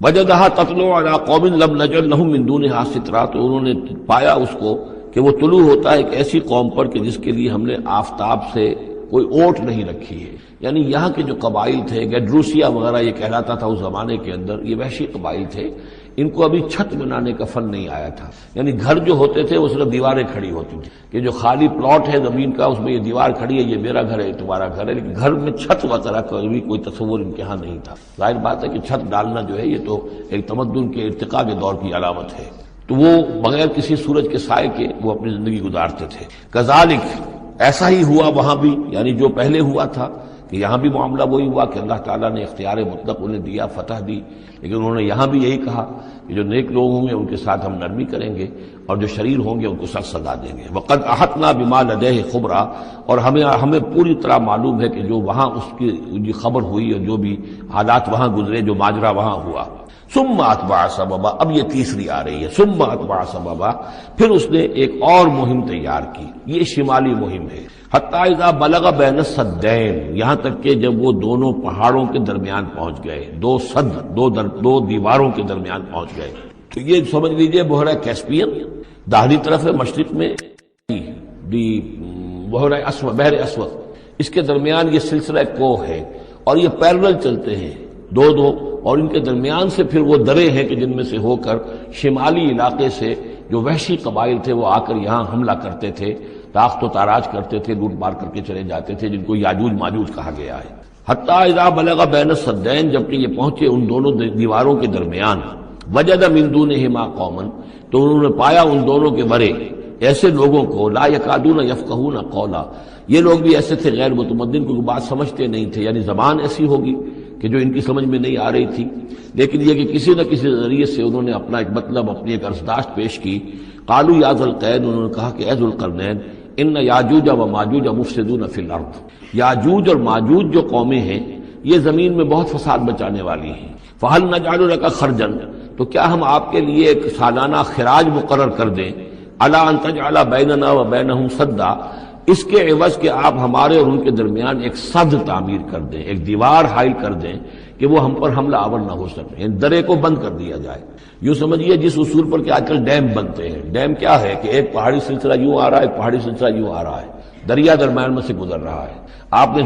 S2: وجدہا تطلع علی قوم لم نجعل لہم من دونہا سترا، تو انہوں نے پایا اس کو کہ وہ طلوع ہوتا ہے ایک ایسی قوم پر کہ جس کے لیے ہم نے آفتاب سے کوئی اوٹ نہیں رکھی ہے. یعنی یہاں کے جو قبائل تھے، گیڈروسیا وغیرہ یہ کہلاتا تھا اس زمانے کے اندر، یہ وحشی قبائل تھے، ان کو ابھی چھت بنانے کا فن نہیں آیا تھا. یعنی گھر جو ہوتے تھے وہ صرف دیواریں کھڑی ہوتی تھیں کہ جو خالی پلاٹ ہے زمین کا اس میں یہ دیوار کھڑی ہے، یہ میرا گھر ہے، تمہارا گھر ہے، لیکن گھر میں چھت وغیرہ کا بھی کوئی تصور ان کے ہاں نہیں تھا. ظاہر بات ہے کہ چھت ڈالنا جو ہے یہ تو ایک تمدن کے ارتقاء کے دور کی علامت ہے. تو وہ بغیر کسی سورج کے سائے کے وہ اپنی زندگی گزارتے تھے. کذالک، ایسا ہی ہوا وہاں بھی، یعنی جو پہلے ہوا تھا کہ یہاں بھی معاملہ وہی ہوا کہ اللہ تعالیٰ نے اختیار مطلق انہیں دیا، فتح دی، لیکن انہوں نے یہاں بھی یہی کہا کہ جو نیک لوگ ہوں گے ان کے ساتھ ہم نرمی کریں گے اور جو شریر ہوں گے ان کو سخت سزا دیں گے. وقد احطنا بما لدیہ خبرا، اور ہمیں پوری طرح معلوم ہے کہ جو وہاں اس کی خبر ہوئی اور جو بھی حالات وہاں گزرے، جو ماجرا وہاں ہوا. ثم اتبع سببا، اب یہ تیسری آ رہی ہے. ثم اتبع سببا، پھر اس نے ایک اور مہم تیار کی، یہ شمالی مہم ہے. حتی اذا بلغ بین السدین، یہاں تک کہ جب وہ دونوں پہاڑوں کے درمیان پہنچ گئے، دو سد، دو دیواروں کے درمیان پہنچ گئے. تو یہ سمجھ لیجئے بحیرہ کیسپیئن داہنی طرف ہے، مشرق میں بحیرہ اسود، بحر اسود، اس کے درمیان یہ سلسلہ کوہ ہے اور یہ پیرلل چلتے ہیں دو، اور ان کے درمیان سے پھر وہ درے ہیں کہ جن میں سے ہو کر شمالی علاقے سے جو وحشی قبائل تھے وہ آ کر یہاں حملہ کرتے تھے، تاخت و تاراج کرتے تھے، لوٹ مار کر کے چلے جاتے تھے، جن کو یاجوج ماجوج کہا گیا ہے. حتی اذا بلغ بین السدین، جبکہ یہ پہنچے ان دونوں دیواروں کے درمیان، وجد من دونہما قوما، تو انہوں نے پایا ان دونوں کے ورے ایسے لوگوں کو، لا یکادون یفقہون قولا، یہ لوگ بھی ایسے تھے غیر متمدن، کوئی بات سمجھتے نہیں تھے، یعنی زبان ایسی ہوگی کہ جو ان کی سمجھ میں نہیں آ رہی تھی، لیکن یہ کہ کسی نہ کسی ذریعے سے انہوں نے اپنا ایک مطلب، اپنی ایک عرضداشت پیش کی. قالوا یا ذا القرنین، انہوں نے کہا کہ اے ذو القرنین، ان یاجوج و ماجوج مفسدون فی الارض، یاجوج اور ماجوج جو قومیں ہیں یہ زمین میں بہت فساد مچانے والی ہیں. فہل نجعل لک خرجا، تو کیا ہم آپ کے لیے ایک سالانہ خراج مقرر کر دیں، الا ان تجعل بیننا و بینہم سدا، اس کے عوض کہ آپ ہمارے اور ان کے درمیان ایک سد تعمیر کر دیں، ایک دیوار حائل کر دیں کہ وہ ہم پر حملہ آور نہ ہو سکے، یعنی درے کو بند کر دیا جائے. یوں سمجھیے جس اصول پر کہ آج کل ڈیم بنتے ہیں. ڈیم کیا ہے کہ ایک پہاڑی سلسلہ یوں آ رہا ہے، ایک پہاڑی سلسلہ یوں آ رہا ہے، دریا درمیان میں سے گزر رہا ہے، آپ نے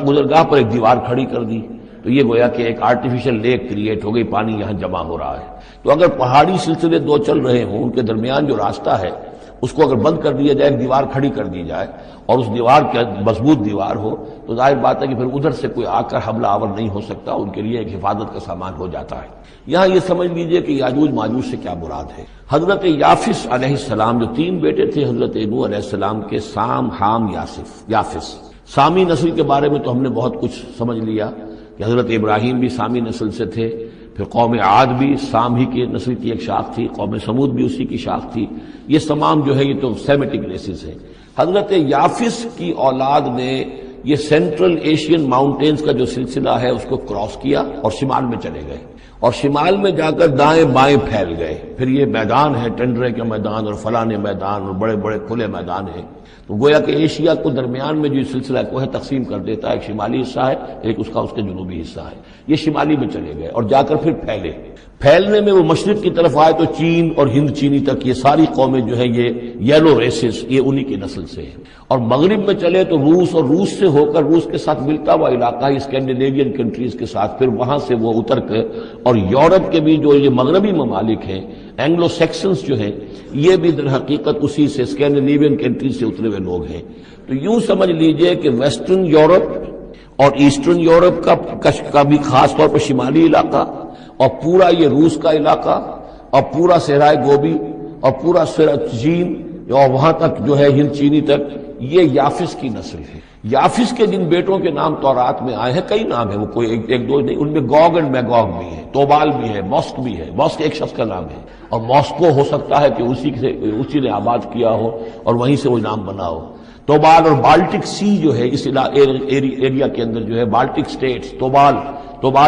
S2: گزرگاہ پر ایک دیوار کھڑی کر دی تو یہ گویا کہ ایک آرٹیفیشل لیک کریٹ ہو گئی، پانی یہاں جمع ہو رہا ہے. تو اگر پہاڑی سلسلے دو چل رہے ہوں، ان کے درمیان جو راستہ ہے اس کو اگر بند کر دیا جائے، ایک دیوار کھڑی کر دی جائے اور اس دیوار کے مضبوط دیوار ہو، تو ظاہر بات ہے کہ پھر ادھر سے کوئی آ کر حملہ آور نہیں ہو سکتا، ان کے لیے ایک حفاظت کا سامان ہو جاتا ہے. یہاں یہ سمجھ لیجئے کہ یاجوج ماجوج سے کیا مراد ہے. حضرت یافس علیہ السلام، جو تین بیٹے تھے حضرت نوح علیہ السلام کے، سام، حام، یافس. سامی نسل کے بارے میں تو ہم نے بہت کچھ سمجھ لیا کہ حضرت ابراہیم بھی سامی نسل سے تھے، پھر قوم عاد بھی سام ہی کی نسل کی ایک شاخ تھی، قوم سمود بھی اسی کی شاخ تھی. یہ تمام جو ہے یہ تو سیمیٹک ریسز ہیں. حضرت یافس کی اولاد نے یہ سینٹرل ایشین ماؤنٹینز کا جو سلسلہ ہے اس کو کراس کیا اور شمال میں چلے گئے، اور شمال میں جا کر دائیں بائیں پھیل گئے. پھر یہ میدان ہے، ٹنڈرے کے میدان اور فلانے میدان اور بڑے بڑے کھلے میدان ہیں. تو گویا کہ ایشیا کو درمیان میں جو سلسلہ کوہ تقسیم کر دیتا ہے، ایک شمالی حصہ ہے، ایک اس کا اس کے جنوبی حصہ ہے. یہ شمالی میں چلے گئے اور جا کر پھر پھیلے. پھیلنے میں وہ مشرق کی طرف آئے تو چین اور ہند چینی تک یہ ساری قومیں جو ہے یہ یلو ریسز یہ انہی کی نسل سے ہیں، اور مغرب میں چلے تو روس، اور روس سے ہو کر روس کے ساتھ ملتا ہوا علاقہ اسکینڈینیوین کنٹریز کے ساتھ، پھر وہاں سے وہ اتر کر اور یورپ کے بھی جو یہ مغربی ممالک ہیں اینگلو سیکسنز جو ہیں یہ بھی در حقیقت اسی سے اسکینڈینیوین کنٹریز سے اترے ہوئے لوگ ہیں۔ تو یوں سمجھ لیجئے کہ ویسٹرن یورپ اور ایسٹرن یورپ کا بھی خاص طور پر شمالی علاقہ، اور پورا یہ روس کا علاقہ، اور پورا صحرائے گوبی، اور پورا چین، اور وہاں تک جو ہے ہند چینی تک، یہ یافس کی نسل ہے۔ یافس کے جن بیٹوں کے نام تورات میں آئے ہیں، کئی نام ہیں، وہ کوئی ایک دو نہیں، ان میں گوگ اینڈ میگوگ بھی ہے، توبال بھی ہے، موسک بھی ہے۔ موسک ایک شخص کا نام ہے، اور موسکو ہو سکتا ہے کہ اسی نے آباد کیا ہو اور وہیں سے وہ نام بنا ہو۔ توبال اور بالٹک سی جو ہے اس ایریا کے اندر جو ہے بالٹک سٹیٹس، توبال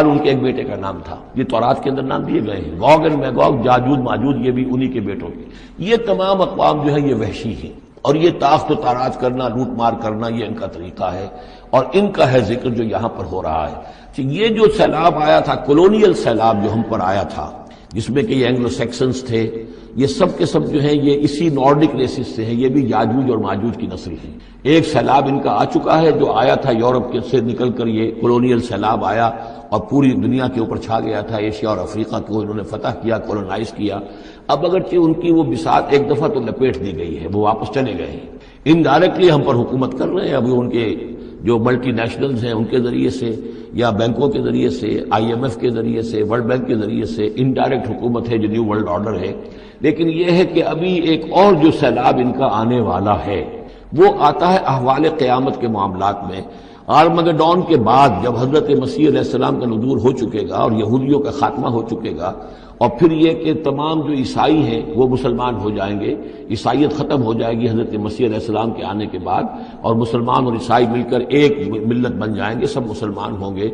S2: ان کے ایک بیٹے کا نام تھا، یہ تورات کے اندر نام دیے گئے ہیں۔ گوگ اینڈ میگوگ، جاجوج ماجوج، یہ بھی انہی کے بیٹوں کے۔ یہ تمام اقوام جو ہے یہ وحشی ہیں، اور یہ تاخت و تاراج کرنا، لوٹ مار کرنا، یہ ان کا طریقہ ہے، اور ان کا ہے ذکر جو یہاں پر ہو رہا ہے۔ یہ جو سیلاب آیا تھا، کولونیل سیلاب جو ہم پر آیا تھا، جس میں کہ یہ اینگلو سیکسنز تھے، یہ سب کے سب جو ہیں یہ اسی نارڈک ریسز سے ہیں، یہ بھی یاجوج اور ماجوج کی نسل ہیں۔ ایک سیلاب ان کا آ چکا ہے جو آیا تھا یورپ کے سے نکل کر، یہ کولونیل سیلاب آیا اور پوری دنیا کے اوپر چھا گیا تھا، ایشیا اور افریقہ کو انہوں نے فتح کیا، کولونائز کیا۔ اب اگرچہ ان کی وہ بساط ایک دفعہ تو لپیٹ دی گئی ہے، وہ واپس چلے گئے ہیں، انڈائریکٹلی ہم پر حکومت کر رہے ہیں۔ ابھی ان کے جو ملٹی نیشنلز ہیں ان کے ذریعے سے، یا بینکوں کے ذریعے سے، IMF کے ذریعے سے، ورلڈ بینک کے ذریعے سے انڈائریکٹ حکومت ہے جو نیو ورلڈ آرڈر ہے۔ لیکن یہ ہے کہ ابھی ایک اور جو سیلاب ان کا آنے والا ہے وہ آتا ہے احوال قیامت کے معاملات میں۔ آرمگڈون کے بعد جب حضرت مسیح علیہ السلام کا نزول ہو چکے گا اور یہودیوں کا خاتمہ ہو چکے گا، اور پھر یہ کہ تمام جو عیسائی ہیں وہ مسلمان ہو جائیں گے، عیسائیت ختم ہو جائے گی حضرت مسیح علیہ السلام کے آنے کے بعد، اور مسلمان اور عیسائی مل کر ایک ملت بن جائیں گے، سب مسلمان ہوں گے۔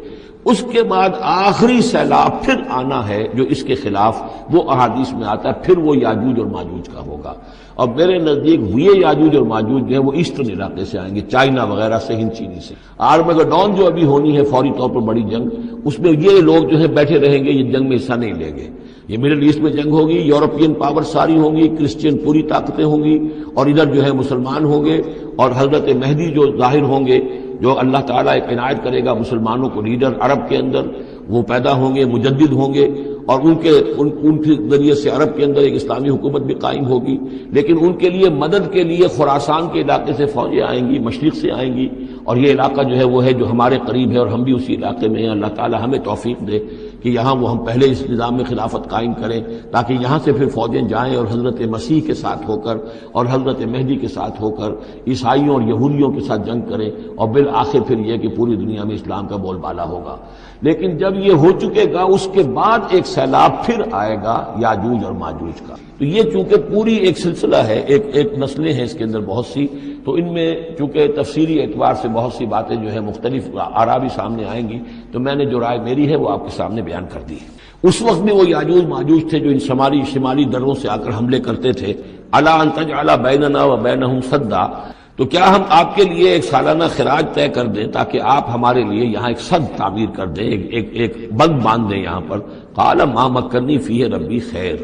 S2: اس کے بعد آخری سیلاب پھر آنا ہے جو اس کے خلاف، وہ احادیث میں آتا ہے، پھر وہ یاجوج اور ماجوج کا ہوگا۔ اور میرے نزدیک یہ یاجوج اور ماجوج جو ہے وہ ایسٹرن علاقے سے آئیں گے، چائنا وغیرہ سے، ہند چینی سے۔ آرمگڈون جو ابھی ہونی ہے فوری طور پر بڑی جنگ، اس میں یہ لوگ جو ہے بیٹھے رہیں گے، یہ جنگ میں حصہ نہیں لیں گے۔ یہ مڈل ایسٹ میں جنگ ہوگی، یورپین پاور ساری ہوں گی، کرسچین پوری طاقتیں ہوں گی، اور ادھر جو ہے مسلمان ہوں گے، اور حضرت مہدی جو ظاہر ہوں گے، جو اللہ تعالیٰ ایک عنایت کرے گا مسلمانوں کو لیڈر عرب کے اندر، وہ پیدا ہوں گے، مجدد ہوں گے، اور ان کے ذریعے سے عرب کے اندر ایک اسلامی حکومت بھی قائم ہوگی۔ لیکن ان کے لیے مدد کے لیے خراسان کے علاقے سے فوجیں آئیں گی، مشرق سے آئیں گی، اور یہ علاقہ جو ہے وہ ہے جو ہمارے قریب ہے، اور ہم بھی اسی علاقے میں ہیں۔ اللہ تعالیٰ ہمیں توفیق دے کہ یہاں وہ ہم پہلے اس نظام میں خلافت قائم کریں، تاکہ یہاں سے پھر فوجیں جائیں اور حضرت مسیح کے ساتھ ہو کر اور حضرت مہدی کے ساتھ ہو کر عیسائیوں اور یہودیوں کے ساتھ جنگ کریں، اور بالآخر پھر یہ کہ پوری دنیا میں اسلام کا بول بالا ہوگا۔ لیکن جب یہ ہو چکے گا، اس کے بعد ایک سیلاب پھر آئے گا یاجوج اور ماجوج کا۔ تو یہ چونکہ پوری ایک سلسلہ ہے، ایک نسلیں ہیں اس کے اندر بہت سی، تو ان میں چونکہ تفسیری اعتبار سے بہت سی باتیں جو ہے مختلف آراء بھی سامنے آئیں گی، تو میں نے جو رائے میری ہے وہ آپ کے سامنے بیان کر دی ہے۔ اس وقت میں وہ یاجوج ماجوج تھے جو ان شمالی دروں سے آ کر حملے کرتے تھے۔ الا ان تجعل بیننا و بینہم سدا، تو کیا ہم آپ کے لیے ایک سالانہ خراج طے کر دیں تاکہ آپ ہمارے لیے یہاں ایک سد تعمیر کر دیں، ایک بند باندھ دیں یہاں پر۔ قال ما مکنی فیہ ربی خیر،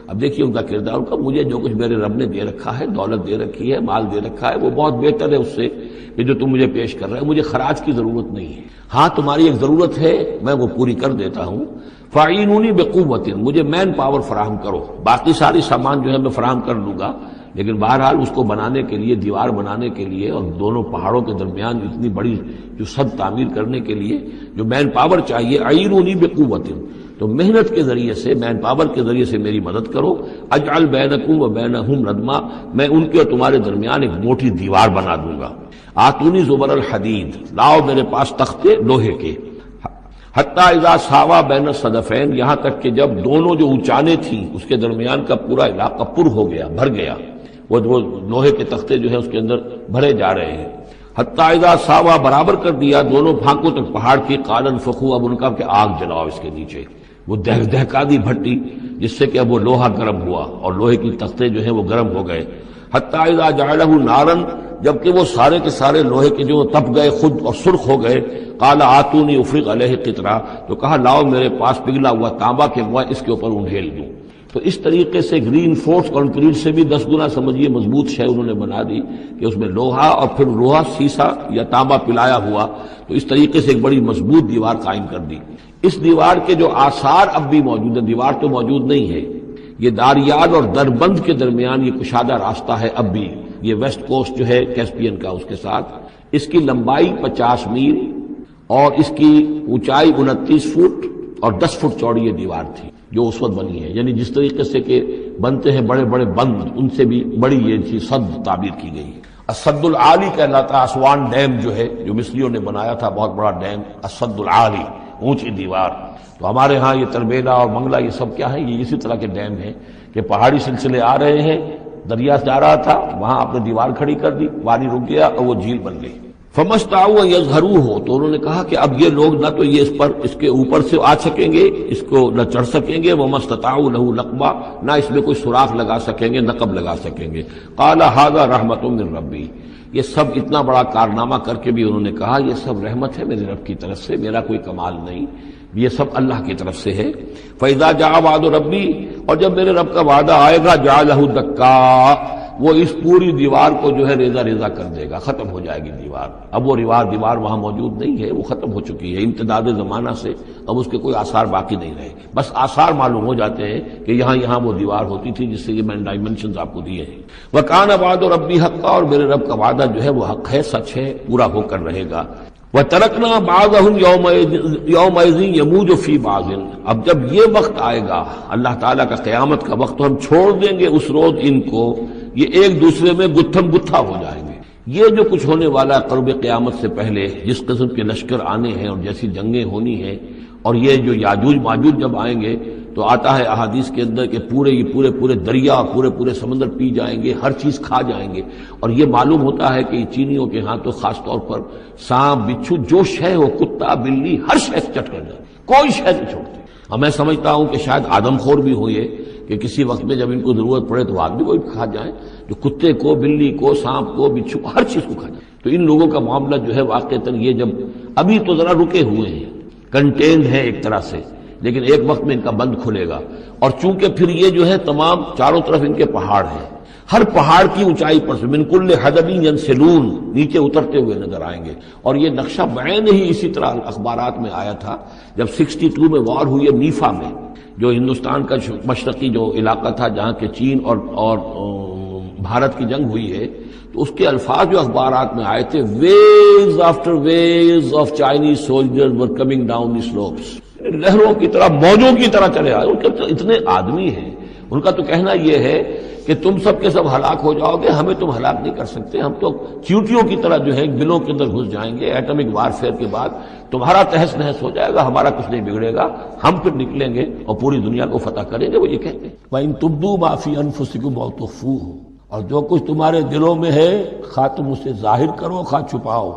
S2: اب دیکھیے ان کا کردار کا، مجھے جو کچھ میرے رب نے دے رکھا ہے، دولت دے رکھی ہے، مال دے رکھا ہے، وہ بہت بہتر ہے اس سے کہ جو تم مجھے پیش کر رہے ہیں، مجھے خراج کی ضرورت نہیں ہے۔ ہاں تمہاری ایک ضرورت ہے، میں وہ پوری کر دیتا ہوں۔ فاعینونی بقوت، مجھے مین پاور فراہم کرو، باقی ساری سامان جو ہے میں فراہم کر لوں گا، لیکن بہرحال اس کو بنانے کے لیے، دیوار بنانے کے لیے، اور دونوں پہاڑوں کے درمیان اتنی بڑی جو سد تعمیر کرنے کے لیے جو مین پاور چاہیے، اعینونی بقوت، تو محنت کے ذریعے سے، مین پاور کے ذریعے سے میری مدد کرو۔ اجعل بینکم و بینہم ردما، میں ان کے اور تمہارے درمیان ایک موٹی دیوار بنا دوں گا۔ آتونی زبر الحدید، لاؤ میرے پاس تختے لوہے کے۔ حتی اذا ساوا بین الصدفین، یہاں تک کہ جب دونوں جو اونچانے تھیں اس کے درمیان کا پورا علاقہ پر ہو گیا، بھر گیا، وہ لوہے کے تختے جو ہیں اس کے اندر بھرے جا رہے ہیں۔ حتی اذا ساوا، برابر کر دیا دونوں بھانکوں تک پہاڑ کی، قال انفخوا، اب ان کا کہ آگ جلاؤ اس کے نیچے، وہ دہکا دی بھٹی جس سے کہ اب وہ لوہا گرم ہوا اور لوہے کی تختے جو ہیں وہ گرم ہو گئے۔ حتی اذا جعلہ نارا، جبکہ وہ سارے کے سارے لوہے کے جو تپ گئے خود اور سرخ ہو گئے، قال آتونی افرغ علیہ قطرہ، تو کہا لاؤ میرے پاس پگھلا ہوا تانبا کہ میں اس کے اوپر انڈھیل دوں۔ تو اس طریقے سے گرین فورس کنکریٹ سے بھی 10 گنا سمجھیے مضبوط شے انہوں نے بنا دی کہ اس میں لوہا اور پھر لوہا سیسا یا تانبا پلایا ہوا، تو اس طریقے سے ایک بڑی مضبوط دیوار قائم کر دی۔ اس دیوار کے جو آثار اب بھی موجود ہیں، دیوار تو موجود نہیں ہے، یہ داریال اور دربند کے درمیان یہ کشادہ راستہ ہے اب بھی، یہ ویسٹ کوسٹ جو ہے کیسپین کا اس کے ساتھ، اس کی لمبائی 50 میل اور اس کی اونچائی 29 فٹ اور 10 فٹ چوڑی یہ دیوار تھی جو اس وقت بنی ہے، یعنی جس طریقے سے کہ بنتے ہیں بڑے بڑے بند، ان سے بھی بڑی یہ چیز صد تعبیر کی گئی ہے۔ السد العالی کہلاتا ہے اسوان ڈیم جو ہے، جو مصریوں نے بنایا تھا، بہت بڑا ڈیم، السد العالی، اونچی دیوار۔ تو ہمارے ہاں یہ تربیلا اور منگلا یہ سب کیا ہے، یہ اسی طرح کے ڈیم ہیں کہ پہاڑی سلسلے آ رہے ہیں، دریا جا رہا تھا، وہاں آپ نے دیوار کھڑی کر دی، پانی رک گیا اور وہ جھیل بن گئی۔ فَمَسْتَطَاعُوا أَن يَظْهَرُوهُ، تو انہوں نے کہا کہ اب یہ لوگ نہ تو یہ اس کے اوپر سے آ سکیں گے، اس کو نہ چڑھ سکیں گے، وَمَا اسْتَطَاعُوا لَهُ نَقْبًا، نہ اس میں کوئی سوراخ لگا سکیں گے، نقب لگا سکیں گے۔ قَالَ هَذَا رَحْمَةٌ مِّن رَّبِّي، یہ سب اتنا بڑا کارنامہ کر کے بھی انہوں نے کہا یہ سب رحمت ہے میرے رب کی طرف سے، میرا کوئی کمال نہیں، یہ سب اللہ کی طرف سے ہے۔ فَإِذَا جَاءَ وَعْدُ رَبِّي، اور جب میرے رب کا وعدہ آئے گا، جَعَلَهُ دَكَّاءَ، وہ اس پوری دیوار کو جو ہے ریزہ ریزہ کر دے گا، ختم ہو جائے گی دیوار۔ اب وہ دیوار وہاں موجود نہیں ہے، وہ ختم ہو چکی ہے امتداد زمانہ سے، اب اس کے کوئی آثار باقی نہیں رہے، بس آثار معلوم ہو جاتے ہیں کہ یہاں وہ دیوار ہوتی تھی، جس سے یہ میں نے ڈائمنشنز آپ کو دیے ہیں۔ وَكَانَ وَعْدُ رَبِّي حَقًّا، اور میرے رب کا وعدہ جو ہے وہ حق ہے، سچ ہے، پورا ہو کر رہے گا۔ وَتَرَكْنَا بَعْضَهُمْ يَوْمَئِذٍ يَمُوجُ فِي بَعْضٍ، اب جب یہ وقت آئے گا اللہ تعالیٰ کا قیامت کا وقت، تو ہم چھوڑ دیں گے اس روز ان کو، یہ ایک دوسرے میں گتھم گتھا ہو جائیں گے۔ یہ جو کچھ ہونے والا ہے قرب قیامت سے پہلے، جس قسم کے لشکر آنے ہیں اور جیسی جنگیں ہونی ہیں، اور یہ جو یاجوج ماجوج جب آئیں گے تو آتا ہے احادیث کے اندر کہ پورے دریا اور پورے سمندر پی جائیں گے، ہر چیز کھا جائیں گے، اور یہ معلوم ہوتا ہے کہ چینیوں کے ہاں تو خاص طور پر سانپ بچھو جو شے ہو، کتا بلی، ہر شے چٹ کر جائے، کوئی شے نہیں چھوڑتے۔ اور میں سمجھتا ہوں کہ شاید آدم خور بھی ہو یہ کہ کسی وقت میں جب ان کو ضرورت پڑے تو آدمی کو بھی کھا جائیں، جو کتے کو، بلی کو، سانپ کو، بچھو کو، ہر چیز کو کھا جائے۔ تو ان لوگوں کا معاملہ جو ہے واقعتاً یہ جب ابھی تو ذرا رکے ہوئے ہیں، کنٹینڈ ہے ایک طرح سے، لیکن ایک وقت میں ان کا بند کھلے گا۔ اور چونکہ پھر یہ جو ہے تمام چاروں طرف ان کے پہاڑ ہیں، ہر پہاڑ کی اونچائی پر سے من کل حدب ینسلون، نیچے اترتے ہوئے نظر آئیں گے۔ اور یہ نقشہ بعین ہی اسی طرح اخبارات میں آیا تھا جب 62 میں وار ہوئی ہے نیفا میں، جو ہندوستان کا مشرقی جو علاقہ تھا جہاں کے چین اور بھارت کی جنگ ہوئی ہے، تو اس کے الفاظ جو اخبارات میں آئے تھے، waves after waves of Chinese soldiers were coming down the slopes, لہروں کی طرح، موجوں کی طرح چلے آئے۔ ان کے اتنے آدمی ہیں، ان کا تو کہنا یہ ہے کہ تم سب کے سب ہلاک ہو جاؤ گے، ہمیں تم ہلاک نہیں کر سکتے، ہم تو چیونٹیوں کی طرح جو ہے بلوں کے اندر گھس جائیں گے، ایٹمک وارفیئر کے بعد تمہارا تہس نہس ہو جائے گا، ہمارا کچھ نہیں بگڑے گا، ہم پھر نکلیں گے اور پوری دنیا کو فتح کریں گے۔ وہ یہ کہتے ہیں وَإِن تُبْدُوا مَا فِي أَنفُسِكُمْ أَوْ تُخْفُوهُ، اور جو کچھ تمہارے دلوں میں ہے خواہ تم اسے ظاہر کرو خواہ چھپاؤ،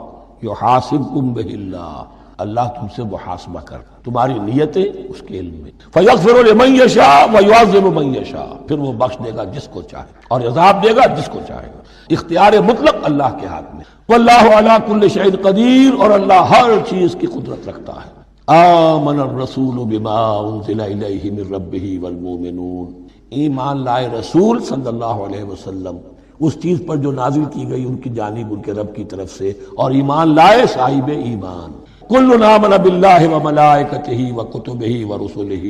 S2: يُحَاسِبْكُم بِهِ اللَّهُ، اللہ تم سے محاسبہ کر تمہاری نیتیں اس کے علم میں۔ فَيَغْفِرُ لِمَن يَشَاءُ وَيُعَذِّبُ مَن يَشَاءُ، پھر وہ بخش دے گا جس کو چاہے اور عذاب دے گا جس کو چاہے گا۔ اختیار مطلق اللہ کے ہاتھ میں۔ وَاللَّهُ عَلَى كُلِّ شَيْءٍ قَدِيرٌ، اور اللہ ہر چیز کی قدرت رکھتا ہے۔ آمن الرسول بما انزل الیہ من ربہ والمؤمنون، ایمان لائے رسول صلی اللہ علیہ وسلم اس چیز پر جو نازل کی گئی ان کی جانب ان کے رب کی طرف سے، اور ایمان لائے صاحب ایمان۔ کل آمن باللہ وملائکتہ وکتبہ ورسلہ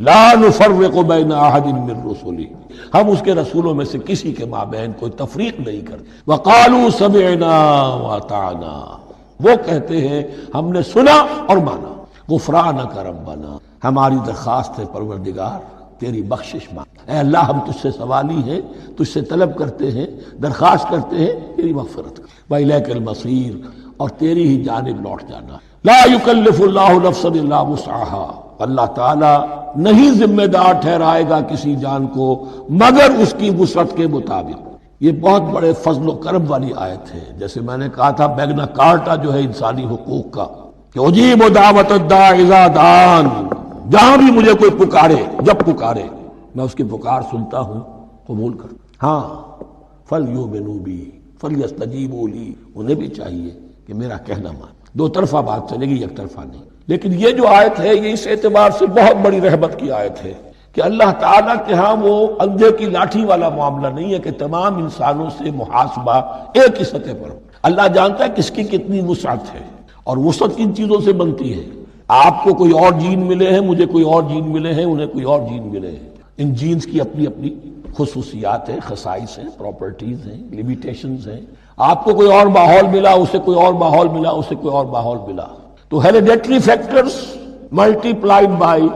S2: لا نفرق بین احد من رسلہ، ہم اس کے رسولوں میں سے کسی کے مابین کوئی تفریق نہیں کرتے۔ وقالوا سمعنا واطعنا، وہ کہتے ہیں ہم نے سنا اور مانا۔ غفرانک ربنا، ہماری درخواست ہے پروردگار تیری بخشش مانگ، اے اللہ ہم تجھ سے سوالی ہیں، تجھ سے طلب کرتے ہیں، درخواست کرتے ہیں تیری مغفرت کر۔ وإلیک المصیر، اور تیری ہی جانب لوٹ جانا۔ لا یکلف اللہ نفسا الا وسعها، اللہ تعالیٰ نہیں ذمہ دار ٹھہرائے گا کسی جان کو مگر اس کی وسعت کے مطابق۔ یہ بہت بڑے فضل و کرم والی آیت ہے، جیسے میں نے کہا تھا میگنا کارٹا جو ہے انسانی حقوق کا، کہ اجیب دعوت الداع اذا دعان، جہاں بھی مجھے کوئی پکارے، جب پکارے میں اس کی پکار سنتا ہوں، قبول کرتا۔ ہاں فَلْيُؤْمِنُوا بِي فَلْيَسْتَجِيبُوا لِي، انہیں بھی چاہیے کہ میرا کہنا مان. دو طرفہ بات چلے گی، یک طرفہ نہیں. لیکن یہ جو آیت ہے یہ اس اعتبار سے بہت بڑی رحمت کی آیت ہے کہ اللہ تعالیٰ کے ہاں وہ اندھے کی لاٹھی والا معاملہ نہیں ہے کہ تمام انسانوں سے محاسبہ ایک ہی سطح پر. اللہ جانتا ہے کس کی کتنی وسعت ہے، اور وسعت کن چیزوں سے بنتی ہے. آپ کو کوئی اور جین ملے ہیں، مجھے کوئی اور جین ملے ہیں، انہیں کوئی اور جین ملے ہیں. ان جینز کی اپنی اپنی خصوصیات ہیں، خصائص ہیں، پراپرٹیز ہیں، لیمیٹیشنز ہیں. آپ کو کوئی اور ماحول ملا، اسے کوئی اور ماحول ملا، اسے کوئی اور ماحول ملا. تو hereditary factors multiplied by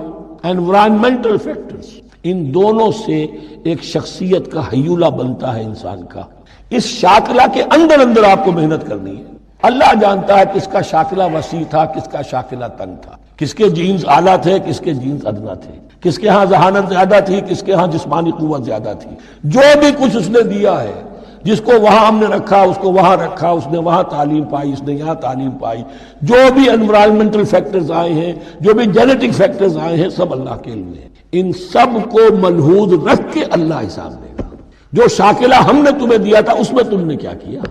S2: environmental factors, ان دونوں سے ایک شخصیت کا حیولہ بنتا ہے انسان کا. اس شاکلہ کے اندر اندر آپ کو محنت کرنی ہے. اللہ جانتا ہے کس کا شاکلہ وسیع تھا، کس کا شاکلہ تنگ تھا، کس کے جینز اعلیٰ تھے، کس کے جینز ادنا تھے، کس کے ہاں ذہانت زیادہ تھی، کس کے ہاں جسمانی قوت زیادہ تھی. جو بھی کچھ اس نے دیا ہے، جس کو وہاں ہم نے رکھا اس کو وہاں رکھا، اس نے وہاں تعلیم پائی، اس نے یہاں تعلیم پائی. جو بھی انوائرمنٹل فیکٹرز آئے ہیں، جو بھی جینیٹک فیکٹرز آئے ہیں، سب اللہ کے علم میں. ان سب کو ملحوظ رکھ کے اللہ حساب دے گا. جو شاکلہ ہم نے تمہیں دیا تھا اس میں تم نے کیا کیا.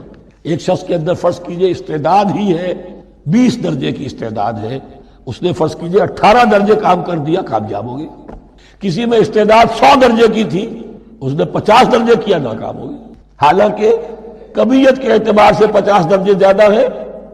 S2: ایک شخص کے اندر فرض کیجئے استعداد ہی ہے 20 درجے کی استعداد ہے، اس نے فرض کیجئے 18 درجے کام کر دیا، کامیاب ہو گئی. کسی میں استعداد 100 درجے کی تھی، اس نے 50 درجے کیا، ناکام ہو گئی. حالانکہ کمیت کے اعتبار سے 50 درجے زیادہ ہے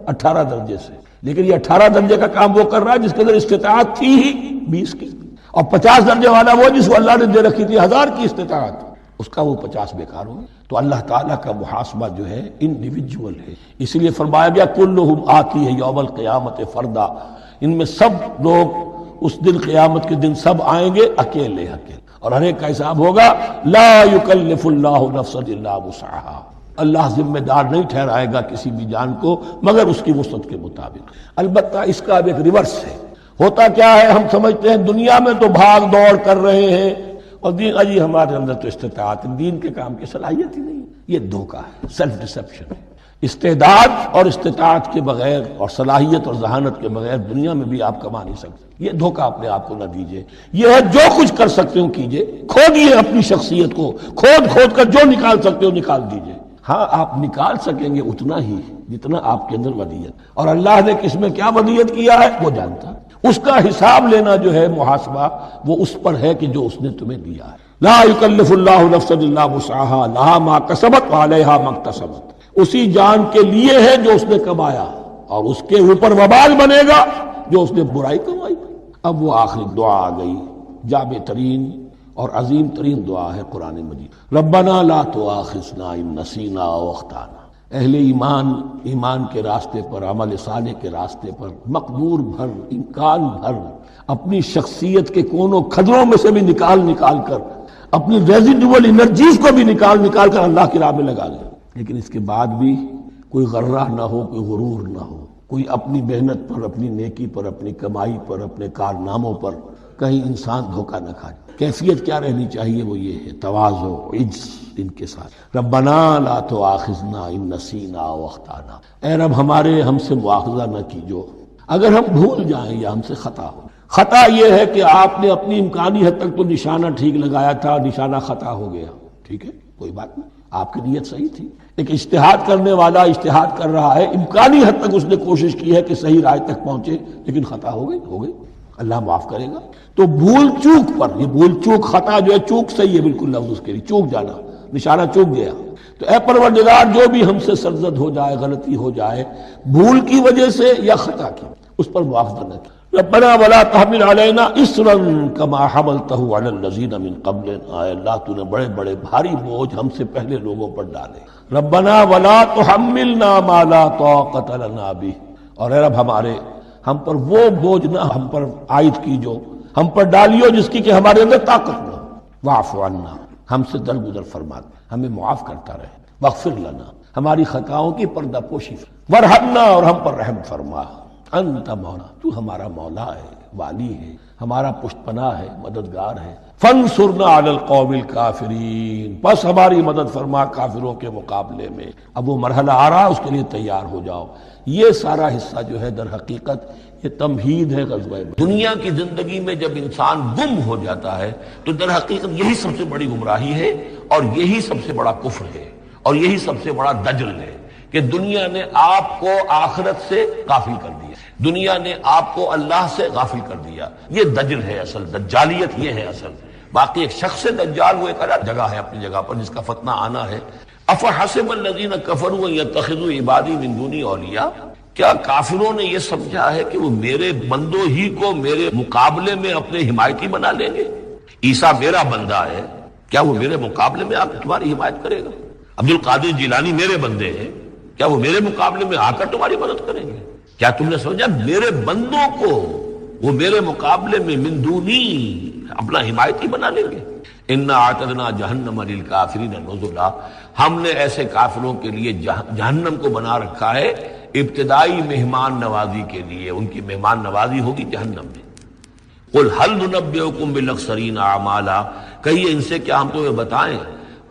S2: 18 درجے سے، لیکن یہ 18 درجے کا کام وہ کر رہا ہے جس کے اندر استطاعت تھی ہی 20 کی، اور 50 درجے والا وہ جس کو اللہ نے دے رکھی تھی 1000 کی استطاعت، اس کا وہ 50 بیکار ہو گیا. تو اللہ تعالیٰ کا محاسبہ جو ہے انڈیویجول ہے. اس لیے فرمایا گیا کلہم آتی ہے یوم القیامت فردا، ان میں سب لوگ اس دن قیامت کے دن سب آئیں گے اکیلے اکیلے، اور ہر ایک کا حساب ہوگا. لا یکلف اللہ نفسا الا وسعها، اللہ ذمہ دار نہیں ٹھہرائے گا کسی بھی جان کو مگر اس کی وسعت کے مطابق. البتہ اس کا اب ایک ریورس ہے. ہوتا کیا ہے، ہم سمجھتے ہیں دنیا میں تو بھاگ دوڑ کر رہے ہیں اور دین اجی ہمارے اندر تو استطاعت، دین کے کام کی صلاحیت ہی نہیں. یہ دھوکہ ہے، سیلف ڈسپشن ہے. استعداد اور استطاعت کے بغیر اور صلاحیت اور ذہانت کے بغیر دنیا میں بھی آپ کما نہیں سکتے. یہ دھوکہ اپنے آپ کو نہ دیجئے. یہ ہے جو کچھ کر سکتے ہو کیجئے، کھودیے اپنی شخصیت کو، کھود کر جو نکال سکتے ہو نکال دیجئے. ہاں آپ نکال سکیں گے اتنا ہی جتنا آپ کے اندر ودیت، اور اللہ نے کس میں کیا ودیت کیا ہے وہ جانتا. اس کا حساب لینا جو ہے محاسبہ وہ اس پر ہے کہ جو اس نے تمہیں دیا ہے. لا یکلف اللہ نفسا الا وسعها لها ما کسبت وعلیہا ما اکتسبت. اسی جان کے لیے ہے جو اس نے کمایا، اور اس کے اوپر وبال بنے گا جو اس نے برائی کمائی. اب وہ آخری دعا آ گئی، جامع ترین اور عظیم ترین دعا ہے قرآن مجید. ربنا لا تؤاخذنا ان نسینا او اخطانا. اہل ایمان کے راستے پر، عمل صالح کے راستے پر مقدور بھر، امکان بھر اپنی شخصیت کے کونوں کھدروں میں سے بھی نکال کر، اپنی ریزیڈول انرجیز کو بھی نکال کر اللہ کی راہ میں لگا لیں. لیکن اس کے بعد بھی کوئی غرہ نہ ہو، کوئی غرور نہ ہو، کوئی اپنی محنت پر، اپنی نیکی پر، اپنی کمائی پر، اپنے کارناموں پر کہیں انسان دھوکہ نہ کھائے. کیفیت کیا رہنی چاہیے؟ وہ یہ ہے تواضع، عجز ان کے ساتھ. ربنا لا تؤاخذنا ان نسینا او اخطانا. اے رب ہمارے ہم سے مواخذہ نہ کیجو اگر ہم بھول جائیں یا ہم سے خطا ہو. خطا یہ ہے کہ آپ نے اپنی امکانی حد تک تو نشانہ ٹھیک لگایا تھا، نشانہ خطا ہو گیا، ٹھیک ہے کوئی بات نہیں، آپ کی نیت صحیح تھی. ایک اجتہاد کرنے والا اجتہاد کر رہا ہے، امکانی حد تک اس نے کوشش کی ہے کہ صحیح رائے تک پہنچے، لیکن خطا ہو گئی، اللہ معاف کرے گا. تو بھول چوک پر، یہ بھول چوک خطا جو ہے، چوک صحیح ہے بالکل لفظ اس کے لیے، چوک جانا، نشانہ چوک گیا. تو اے پروردگار جو بھی ہم سے سرزد ہو جائے، غلطی ہو جائے بھول کی وجہ سے یا خطا کی، اس پر معاوضہ نہ کی. ربنا ولا تحمل علینا اصرا کما حملتہ علی الذین من قبلنا. اے اللہ تو نے بڑے بڑے بھاری بوجھ ہم سے پہلے لوگوں پر ڈالے. ربنا ولا تحملنا ما لا طاقت لنا به. اور اے رب ہم پر وہ بوجھ نہ ہم پر عائد کی جو ہم پر ڈالیو جس کی کہ ہمارے اندر طاقت نہ ہو. واعف عنا، ہم سے درگزر فرما، ہمیں معاف کرتا رہے. واغفر لنا، ہماری خطاؤں کی پردہ پوشی. ورحمنا، اور ہم پر رحم فرما. انت مولا، تو ہمارا مولا ہے، والی ہے، ہمارا پشت پناہ ہے، مددگار ہے. فانصرنا علی القوم الکافرین، بس ہماری مدد فرما کافروں کے مقابلے میں. اب وہ مرحلہ آ رہا، اس کے لیے تیار ہو جاؤ. یہ سارا حصہ جو ہے در حقیقت یہ تمہید ہے غزوہ بدر. دنیا کی زندگی میں جب انسان گم ہو جاتا ہے تو در حقیقت یہی سب سے بڑی گمراہی ہے اور یہی سب سے بڑا کفر ہے. اور یہی سب سے بڑا دجل ہے کہ دنیا نے آپ کو آخرت سے غافل کر دیا، دنیا نے آپ کو اللہ سے غافل کر دیا. یہ دجل ہے اصل، دجالیت یہ ہے اصل. باقی ایک شخص دجال وہ ایک الگ جگہ ہے اپنی جگہ پر جس کا فتنہ آنا ہے. افحسب الذین کفروا ان یتخذوا عبادی من دونی اولیاء، کیا کافروں نے یہ سمجھا ہے کہ وہ میرے بندوں ہی کو میرے مقابلے میں اپنے حمایتی بنا لیں گے؟ عیسیٰ میرا بندہ ہے، کیا وہ میرے مقابلے میں آ کر تمہاری حمایت کرے گا؟ عبد القادر جیلانی میرے بندے ہیں، کیا وہ میرے مقابلے میں آ کر تمہاری مدد کریں گے؟ کیا تم نے سمجھا میرے بندوں کو وہ میرے مقابلے میں من دونی اپنا حمایتی بنا لیں گے؟ انا اعتدنا جہنم للکافرین نزلا، ہم نے ایسے کافروں کے لیے جہنم کو بنا رکھا ہے ابتدائی مہمان نوازی کے لیے. ان کی مہمان نوازی ہوگی جہنم میں. قل هل ننبئکم بالاخسرین اعمالا، کہیے ان سے کیا ہم تمہیں بتائیں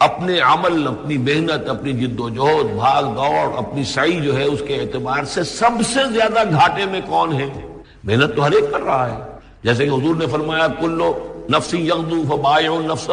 S2: اپنے عمل، اپنی محنت، اپنی جد و جہد، بھاگ دوڑ، اپنی سعی جو ہے اس کے اعتبار سے سب سے زیادہ گھاٹے میں کون ہے؟ محنت تو ہر ایک کر رہا ہے، جیسے کہ حضور نے فرمایا کلو نفس یغدو فبائع نفسہ،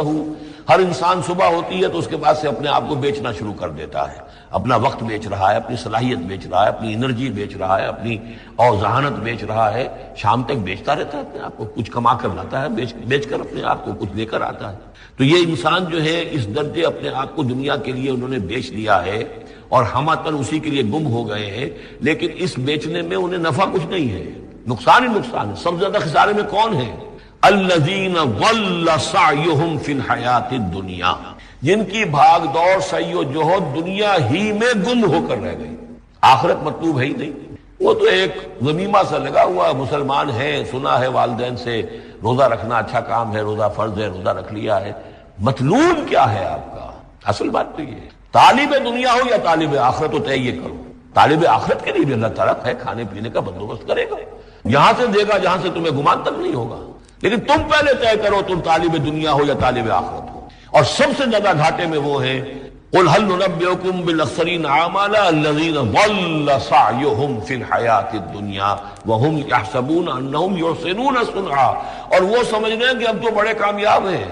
S2: ہر انسان صبح ہوتی ہے تو اس کے بعد سے اپنے آپ کو بیچنا شروع کر دیتا ہے، اپنا وقت بیچ رہا ہے، اپنی صلاحیت بیچ رہا ہے، اپنی انرجی بیچ رہا ہے، اپنی اور ذہانت بیچ رہا ہے. شام تک بیچتا رہتا ہے اپنے آپ کو، کچھ کما کر لاتا ہے، بیچ کر اپنے آپ کو کچھ لے کر آتا ہے. تو یہ انسان جو ہے اس درجے اپنے آپ کو دنیا کے لیے انہوں نے بیچ لیا ہے اور ہم اتن اسی کے لیے گم ہو گئے ہیں. لیکن اس بیچنے میں انہیں نفع کچھ نہیں ہے، نقصان ہی نقصان ہے. سب سے زیادہ خسارے میں کون ہے؟ الذین ضل سعیہم فی الحیات الدنیا، جن کی بھاگ دوڑ سعی و جہد دنیا ہی میں گم ہو کر رہ گئی، آخرت مطلوب ہے ہی نہیں. وہ تو ایک غمیمہ سا لگا ہوا، مسلمان ہے، سنا ہے والدین سے روزہ رکھنا اچھا کام ہے، روزہ فرض ہے، روزہ رکھ لیا ہے. مطلوب کیا ہے آپ کا؟ اصل بات تو یہ ہے طالب دنیا ہو یا طالب آخرت، طے یہ کرو. طالب آخرت کے لیے بھی اللہ تعالیٰ ہے کھانے پینے کا بندوبست کرے گا، یہاں سے دے گا جہاں سے تمہیں گمان تک نہیں ہوگا. لیکن تم پہلے طے کرو تم طالب دنیا ہو یا طالب آخرت ہو. اور سب سے زیادہ گھاٹے میں وہ ہیں قل هل ننبئکم بالاخسرین اعمالا الذین ضل سعیہم فی الحیات الدنیا وهم یحسبون انہم یحسنون صنعا، اور وہ سمجھ رہے ہیں کہ اب تو بڑے کامیاب ہیں.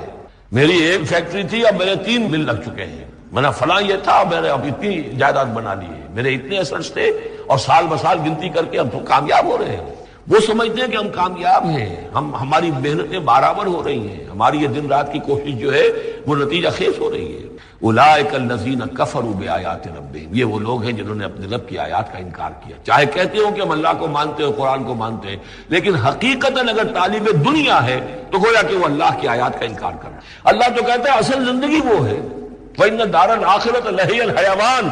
S2: میری ایک فیکٹری تھی، اب میرے 3 مل لگ چکے ہیں، میں نے فلاں یہ تھا، میں نے اب اتنی جائیداد بنا لی ہے، میرے اتنے ایسٹس تھے، اور سال بسال گنتی کر کے اب تو کامیاب ہو رہے ہیں. وہ سمجھتے ہیں کہ ہم کامیاب ہیں، ہماری محنتیں برابر ہو رہی ہیں، ہماری یہ دن رات کی کوشش جو ہے وہ نتیجہ خیز ہو رہی ہے. اولئک الذین کفروا بآیات ربہم، یہ وہ لوگ ہیں جنہوں نے اپنے رب کی آیات کا انکار کیا. چاہے کہتے ہو کہ ہم اللہ کو مانتے ہو، قرآن کو مانتے ہیں، لیکن حقیقتاً اگر طالب دنیا ہے تو گویا کہ وہ اللہ کی آیات کا انکار کر رہا ہے. اللہ تو کہتا ہے اصل زندگی وہ ہے، فإن الدار الآخرۃ لہی الحیوان،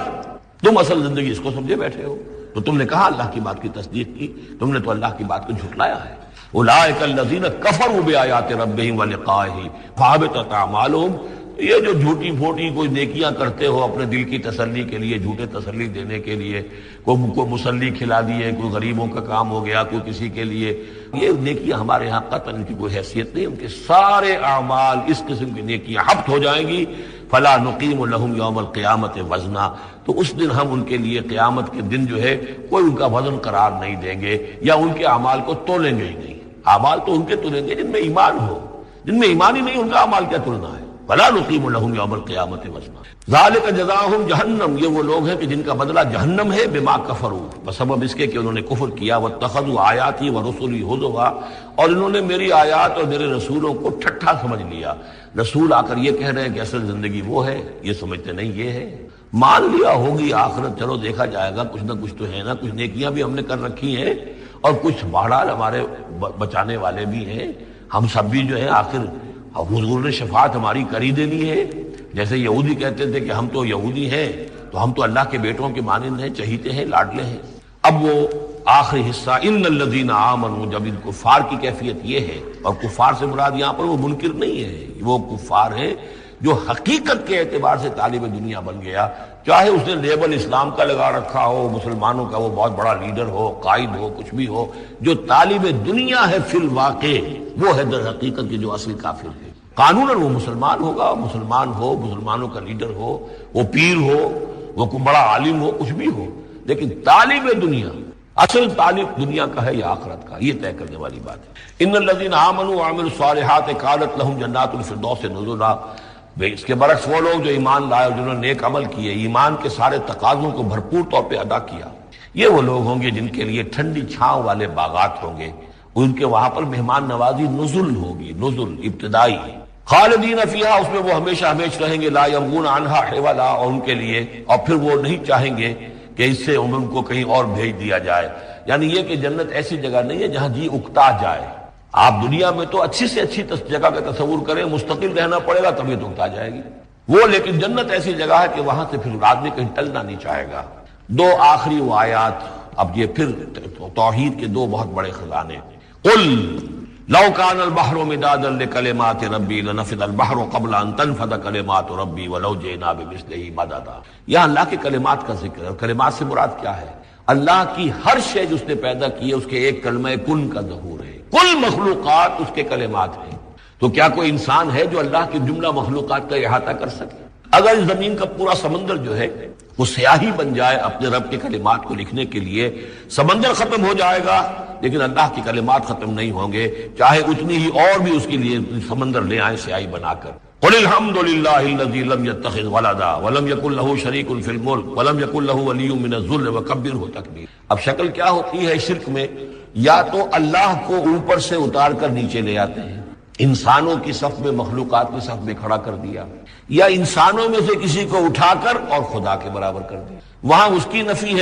S2: تم اصل زندگی اس کو سمجھے بیٹھے ہو. تو تم نے کہا اللہ کی بات کی تصدیق کی، تم نے تو اللہ کی بات کو جھٹلایا ہے. اولئک الذین کفروا بآیات ربہم ولقائہ فحبطت اعمالہم، یہ جو جھوٹی پھوٹی کوئی نیکیاں کرتے ہو اپنے دل کی تسلی کے لیے، جھوٹے تسلی دینے کے لیے، کوئی مسلی کھلا دیے، کوئی غریبوں کا کام ہو گیا، کوئی کسی کے لیے، یہ نیکیاں ہمارے ہاں قطعاً ان کی کوئی حیثیت نہیں. ان کے سارے اعمال اس قسم کی نیکیاں حبط ہو جائیں گی. فلا نقیم لہم یوم القیامت وزنا، تو اس دن ہم ان کے لیے قیامت کے دن جو ہے کوئی ان کا وزن قرار نہیں دیں گے، یا ان کے اعمال کو تولیں گے ہی نہیں. اعمال تو ان کے تولیں گے جن میں ایمان ہو، جن میں ایمان ہی نہیں ان کا اعمال کیا تلنا ہے. فلا نقیم لہم یوم القیامت وزنا ذالک جزاؤہم جہنم، یہ وہ لوگ ہیں کہ جن کا بدلہ جہنم ہے، بما کفروا، بسبب اس کے کہ انہوں نے کفر کیا، واتخذوا آیاتی ورسلی ہزوا، اور انہوں نے میری آیات اور میرے رسولوں کو ٹھٹھا سمجھ لیا. رسول آ کر یہ کہہ رہے ہیں کہ اصل زندگی وہ ہے، یہ سمجھتے نہیں یہ ہے. مان لیا ہوگی آخرت، چلو دیکھا جائے گا، کچھ نہ کچھ تو ہے نا، کچھ نیکیاں بھی ہم نے کر رکھی ہیں اور کچھ بہرحال ہمارے بچانے والے بھی ہیں. ہم سب بھی جو ہے آخر حضور نے شفاعت ہماری کری دینی ہے. جیسے یہودی کہتے تھے کہ ہم تو یہودی ہیں تو ہم تو اللہ کے بیٹوں کے مانند ہیں، چہیتے ہیں، لاڈلے ہیں. اب وہ آخری حصہ ان الذین آمنوا، جب ان کفار کی کیفیت یہ ہے، اور کفار سے مراد یہاں پر وہ منکر نہیں ہے، وہ کفار ہیں جو حقیقت کے اعتبار سے طالب دنیا بن گیا، چاہے اس نے لیبل اسلام کا لگا رکھا ہو، مسلمانوں کا وہ بہت بڑا لیڈر ہو، قائد ہو، کچھ بھی ہو، جو طالب دنیا ہے فی الواقع وہ ہے در حقیقت کی جو اصل کافر ہے. قانوناً وہ مسلمان ہوگا، مسلمان ہو، مسلمانوں کا لیڈر ہو، وہ پیر ہو، وہ کوئی بڑا عالم ہو، کچھ بھی ہو، لیکن طالب دنیا، اصل طالب دنیا کا ہے یا آخرت کا، یہ طے کرنے والی بات ہے. ان الذین آمنوا وعملوا الصالحات کانت لہم جنات الفردوس نزلا، اس کے برعکس وہ لوگ جو ایمان لائے اور جنہوں نے نیک عمل کیے، ایمان کے سارے تقاضوں کو بھرپور طور پہ ادا کیا، یہ وہ لوگ ہوں گے جن کے لیے ٹھنڈی چھاؤں والے باغات ہوں گے، ان کے وہاں پر مہمان نوازی نزل ہوگی، نزل ابتدائی، خالدین فیہا، اس میں وہ ہمیشہ ہمیشہ رہیں گے، لا یبغون عنہا حولا، اور ان کے لیے اور پھر وہ نہیں چاہیں گے کہ اس سے ان کو کہیں اور بھیج دیا جائے۔ یعنی یہ کہ جنت ایسی جگہ نہیں ہے جہاں جی اکتا جائے۔ آپ دنیا میں تو اچھی سے اچھی جگہ کا تصور کریں، مستقل رہنا پڑے گا طبیعت اکتا جائے گی وہ، لیکن جنت ایسی جگہ ہے کہ وہاں سے پھر آدمی کہیں ٹلنا نہیں چاہے گا۔ دو آخری وہ آیات، اب یہ پھر توحید کے دو بہت بڑے خزانے۔ قل لو كان البحر مدادا لكلمات ربي لنفد البحر قبل ان تنفد كلمات ربي ولو جئنا بمثله مددا۔ یہاں اللہ کے کلمات کا ذکر ہے، کلمات سے مراد کیا ہے؟ اللہ کی ہر شے جو اس نے پیدا کی ہے اس کے ایک کلمہ کن کا ظہور ہے، کل مخلوقات اس کے کلمات ہیں۔ تو کیا کوئی انسان ہے جو اللہ کی جملہ مخلوقات کا احاطہ کر سکے؟ اگر اس زمین کا پورا سمندر جو ہے وہ سیاہی بن جائے اپنے رب کے کلمات کو لکھنے کے لیے، سمندر ختم ہو جائے گا لیکن اللہ کے کلمات ختم نہیں ہوں گے، چاہے اتنی ہی اور بھی اس کے لیے سمندر لے آئیں سیاہی بنا کر۔ قل الحمد للہ الذی لم یتخذ ولدا ولم یکن لہ شریک فی الملک ولم یکن لہ ولی من الذل وکبرہ تکبیرا۔ اب شکل کیا ہوتی ہے شرک میں؟ یا تو اللہ کو اوپر سے اتار کر نیچے لے آتے ہیں، انسانوں کی صف میں مخلوقات کی صف میں کھڑا کر دیا، یا انسانوں میں سے کسی کو اٹھا کر اور خدا کے برابر کر دیا، وہاں اس کی نفی ہے۔